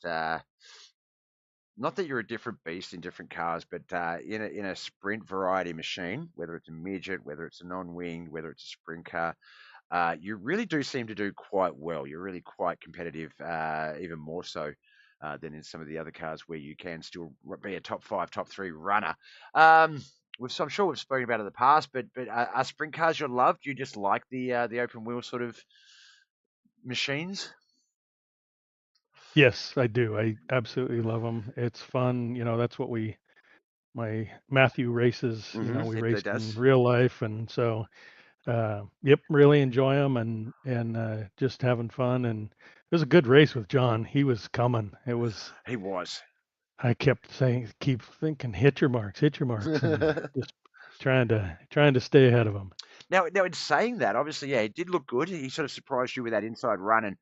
not that you're a different beast in different cars, but in a sprint variety machine, whether it's a midget, whether it's a non-winged, whether it's a sprint car, you really do seem to do quite well. You're really quite competitive, even more so than in some of the other cars where you can still be a top 5, top 3 runner. I'm sure we've spoken about it in the past, but are sprint cars your love? Do you just like the open wheel sort of machines? Yes, I do. I absolutely love them. It's fun. That's what my Matthew races, we race in real life. And so, yep, really enjoy them and just having fun. And it was a good race with John. He was coming. He was. I kept keep thinking, hit your marks, and just trying to stay ahead of him. Now, in saying that, obviously, yeah, it did look good. He sort of surprised you with that inside run and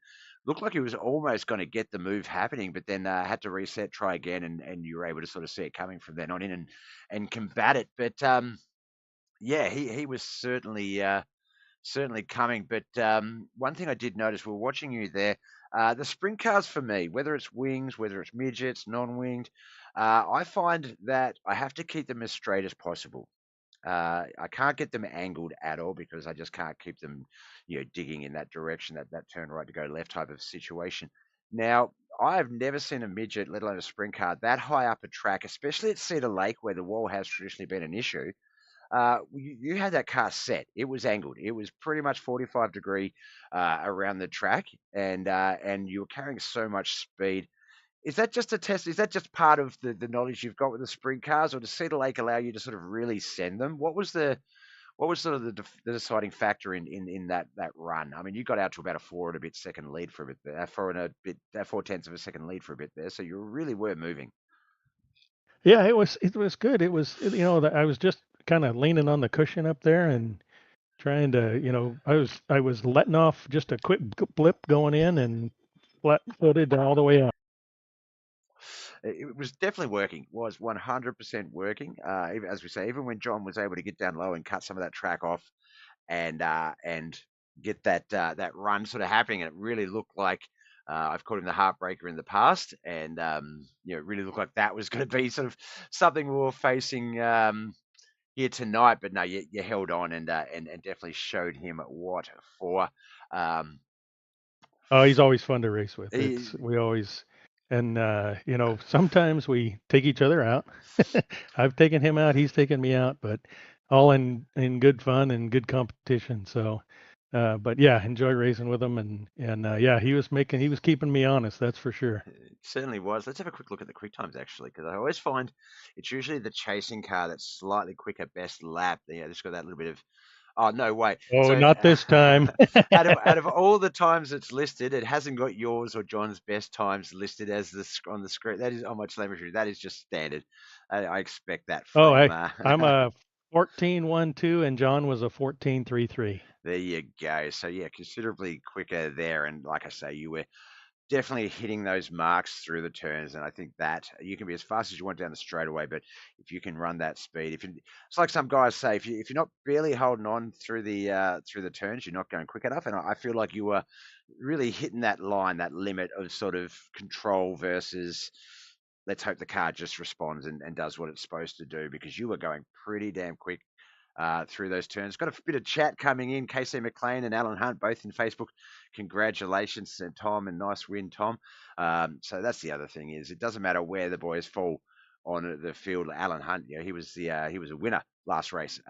looked like he was almost going to get the move happening, but then had to reset, try again, and you were able to sort of see it coming from then on in and combat it. But yeah, he was certainly coming. But one thing I did notice, we were watching you there, the sprint cars for me, whether it's wings, whether it's midgets, non-winged, I find that I have to keep them as straight as possible. I can't get them angled at all because I just can't keep them, digging in that direction, that turn right to go left type of situation. Now, I've never seen a midget, let alone a sprint car, that high up a track, especially at Cedar Lake where the wall has traditionally been an issue. You had that car set. It was angled. It was pretty much 45-degree around the track, and you were carrying so much speed. Is that just a test? Is that just part of the knowledge you've got with the sprint cars, or does Cedar Lake allow you to sort of really send them? What was sort of the deciding factor in that run? I mean, you got out to about a 4 and a bit second lead for a bit there, 4/10 of a second lead for a bit there, so you really were moving. Yeah, it was good. It was I was just kind of leaning on the cushion up there and trying to I was letting off just a quick blip going in and flat footed all the way out. It was definitely working. Was 100% working. Even, as we say, even when John was able to get down low and cut some of that track off and get that run sort of happening, and it really looked like I've called him the heartbreaker in the past, and it really looked like that was going to be sort of something we were facing here tonight. But no, you held on and definitely showed him what for. Oh, he's always fun to race with. We always, and sometimes we take each other out. I've taken him out, he's taken me out, but all in good fun and good competition. So, but yeah, enjoy racing with him, and yeah, he was keeping me honest. That's for sure. It certainly was. Let's have a quick look at the quick times actually, because I always find it's usually the chasing car that's slightly quicker best lap. Just got that little bit of. Oh, no way. Oh, not this time. out of all the times it's listed, it hasn't got yours or John's best times listed as on the screen. That is on my telemetry. That is just standard. I expect that from... I'm a 14.12 and John was a 14.33. There you go. So, yeah, considerably quicker there. And like I say, you were definitely hitting those marks through the turns, and I think that you can be as fast as you want down the straightaway, but if you can run that speed, it's like some guys say, if you're not barely holding on through the turns, you're not going quick enough. And I feel like you were really hitting that line, that limit of sort of control versus let's hope the car just responds and does what it's supposed to do, because you were going pretty damn quick through those turns. Got a bit of chat coming in. KC McLean and Alan Hunt, both in Facebook. Congratulations, Tom, and nice win, Tom. So that's the other thing is it doesn't matter where the boys fall on the field. Alan Hunt, he was a winner last race.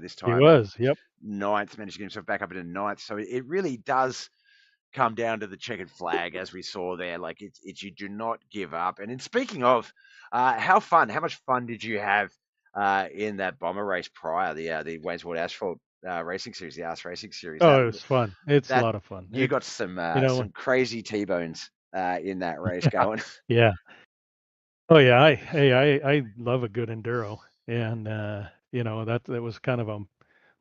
This time he was, yep, 9th, managed to get himself back up into 9th. So it really does come down to the checkered flag, as we saw there. Like it's you do not give up. And in speaking of, how much fun did you have in that bomber race prior, the Wayneswood Asphalt racing series, the Arse Racing series? Oh, it was fun. It's a lot of fun. You got some crazy T-bones in that race going. Yeah. Oh yeah, I love a good enduro, and that was kind of a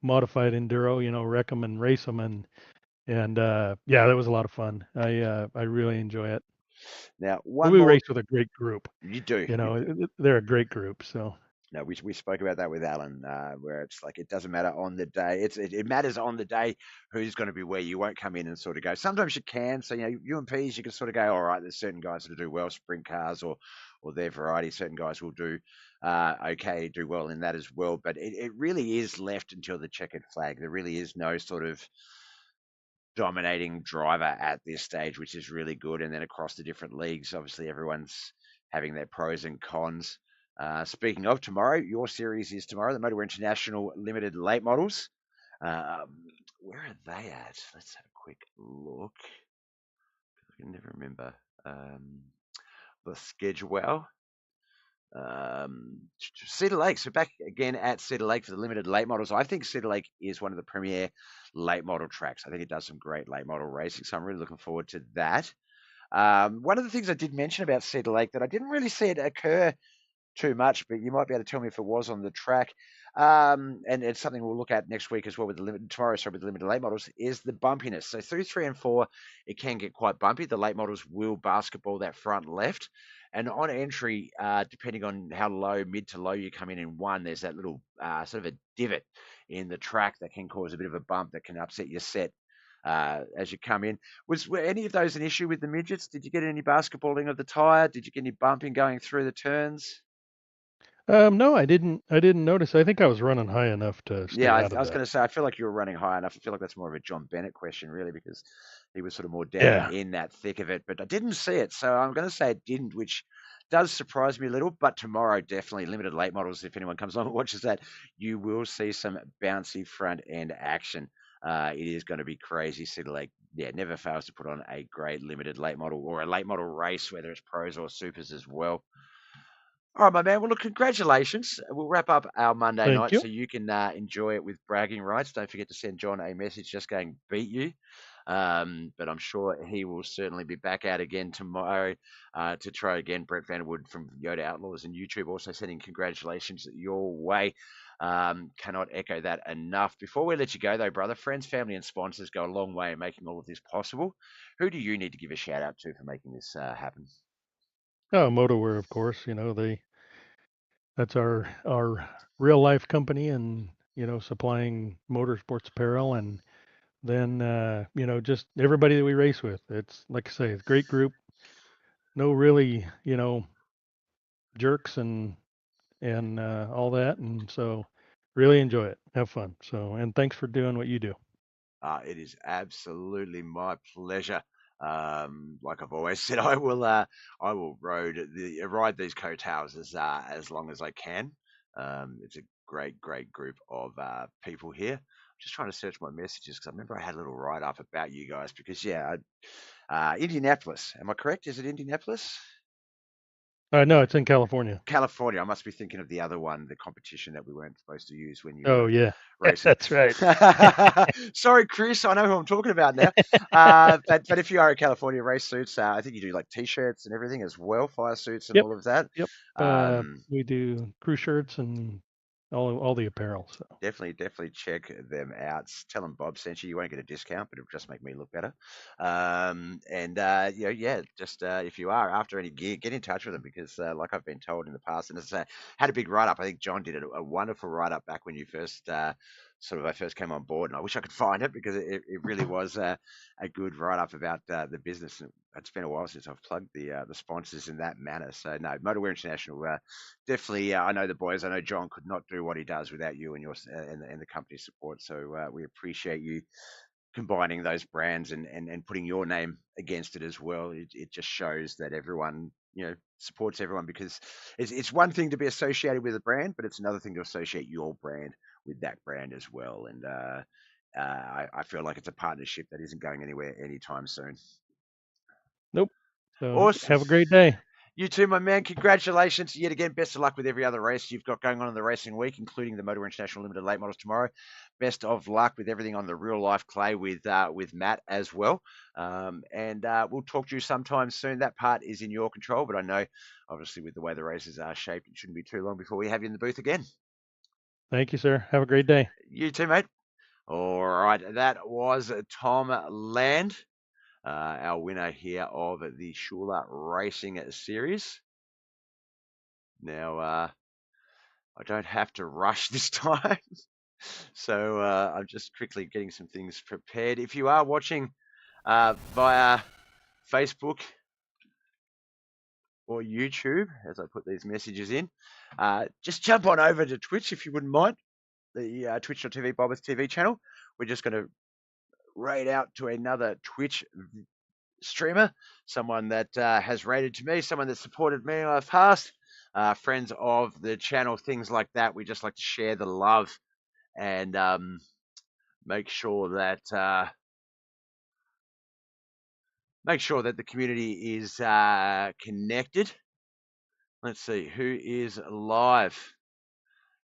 modified enduro. Wreck them and race them, and yeah, that was a lot of fun. I really enjoy it. Now, we race with a great group. You do. They're a great group. So. No, we spoke about that with Alan, where it's like it doesn't matter on the day. It matters on the day who's going to be where. You won't come in and sort of go. Sometimes you can. So UMPs, you can sort of go, all right, there's certain guys that do well, sprint cars or their variety. Certain guys will do do well in that as well. But it really is left until the checkered flag. There really is no sort of dominating driver at this stage, which is really good. And then across the different leagues, obviously everyone's having their pros and cons. Speaking of tomorrow, your series is tomorrow, the Motor International Limited Late Models. Where are they at? Let's have a quick look. I can never remember the schedule. Cedar Lake. So back again at Cedar Lake for the Limited Late Models. I think Cedar Lake is one of the premier late model tracks. I think it does some great late model racing, so I'm really looking forward to that. One of the things I did mention about Cedar Lake that I didn't really see it occur too much, but you might be able to tell me if it was on the track. And it's something we'll look at next week as well with the limited late models, is the bumpiness. So through 3 and 4, it can get quite bumpy. The late models will basketball that front left. And on entry, depending on how low, mid to low you come in 1, there's that little sort of a divot in the track that can cause a bit of a bump that can upset your set as you come in. Were any of those an issue with the midgets? Did you get any basketballing of the tyre? Did you get any bumping going through the turns? No, I didn't notice. I think I was running high enough to stay I was going to say, I feel like you were running high enough. I feel like that's more of a John Bennett question, really, because he was sort of more down in that thick of it. But I didn't see it, so I'm going to say it didn't, which does surprise me a little. But tomorrow, definitely limited late models. If anyone comes on and watches that, you will see some bouncy front end action. It is going to be crazy. Cedar Lake never fails to put on a great limited late model or a late model race, whether it's pros or supers as well. All right, my man. Well, look, congratulations. We'll wrap up our Monday Thank night you. so you can enjoy it with bragging rights. Don't forget to send John a message just going beat you. But I'm sure he will certainly be back out again tomorrow to try again. Brett Vanderwood from Yoda Outlaws and YouTube also sending congratulations your way. Cannot echo that enough. Before we let you go, though, brother, friends, family, and sponsors go a long way in making all of this possible. Who do you need to give a shout out to for making this happen? Oh, MotoWare, of course. That's our real life company, and supplying motorsports apparel, and then just everybody that we race with. It's like I say, it's a great group. No really jerks and all that, and so really enjoy it, have fun. So, and thanks for doing what you do. It is absolutely my pleasure. Like I've always said, I will ride these coattails as long as I can. It's a great group of people here. I'm just trying to search my messages because I remember I had a little write up about you guys because Indianapolis. Am I correct? Is it Indianapolis? No, it's in California. California. I must be thinking of the other one, the competition that we weren't supposed to use when you Oh were yeah, racing. that's right. Sorry, Chris. I know who I'm talking about now. But if you are a California race suits, I think you do like t-shirts and everything as well, fire suits and Yep, all of that. yep. Um, We do crew shirts and all the apparel. So definitely check them out. Tell them Bob sent you. You won't get a discount, but it'll just make me look better. Just if you are after any gear, get in touch with them because, like I've been told in the past, and as I had a big write up. I think John did a wonderful write up back when you first I first came on board, and I wish I could find it because it really was a good write up about the business. It's been a while since I've plugged the sponsors in that manner. So no, Motorwear International. Definitely, I know the boys. I know John could not do what he does without you and your and the company support. So we appreciate you combining those brands and putting your name against it as well. It just shows that everyone supports everyone because it's one thing to be associated with a brand, but it's another thing to associate your brand with that brand as well. And I feel like it's a partnership that isn't going anywhere anytime soon. nope. So Awesome. have a great day. You too, my man. Congratulations. Yet again, best of luck with every other race you've got going on in the racing week, including the Motor International Limited Late Models tomorrow. Best of luck with everything on the real life clay with Matt as well. We'll talk to you sometime soon. That part is in your control, but I know, obviously, with the way the races are shaped, it shouldn't be too long before we have you in the booth again. Thank you, sir. Have a great day. You too, mate. All right. That was Tom Land. Our winner here of the Shuler Racing Series. Now, I don't have to rush this time, so I'm just quickly getting some things prepared. If you are watching via Facebook or YouTube, as I put these messages in, just jump on over to Twitch if you wouldn't mind, the twitch.tv BobbethTV channel. We're just going to raid out to another Twitch streamer, someone that has rated to me, someone that supported me in the past, friends of the channel, things like that. We just like to share the love and make sure that the community is connected. Let's see who is live.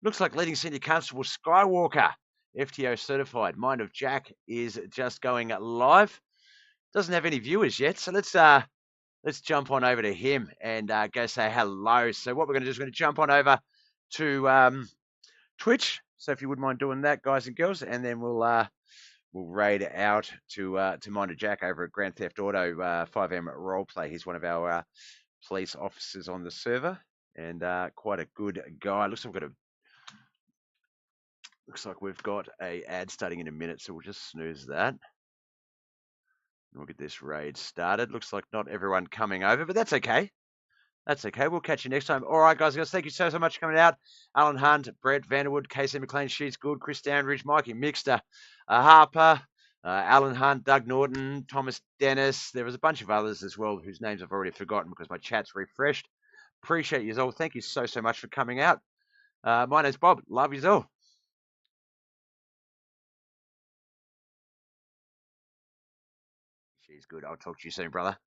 Looks like leading senior constable Skywalker, FTO certified. Mind of Jack is just going live. Doesn't have any viewers yet, so let's jump on over to him and go say hello. So what we're going to do is we're going to jump on over to Twitch. So if you wouldn't mind doing that, guys and girls, and then we'll raid out to Mind of Jack over at Grand Theft Auto 5M Roleplay. He's one of our police officers on the server and quite a good guy. Looks like we've got a ad starting in a minute, so we'll just snooze that. We'll get this raid started. Looks like not everyone coming over, but that's okay. That's okay. We'll catch you next time. All right, guys. Thank you so much for coming out. Alan Hunt, Brett Vanderwood, Casey McLean, Sheets Good, Chris Downridge, Mikey Mixter, Harper, Alan Hunt, Doug Norton, Thomas Dennis. There was a bunch of others as well whose names I've already forgotten because my chat's refreshed. Appreciate you all. Thank you so much for coming out. My name's Bob. Love you all. good. I'll talk to you soon, brother.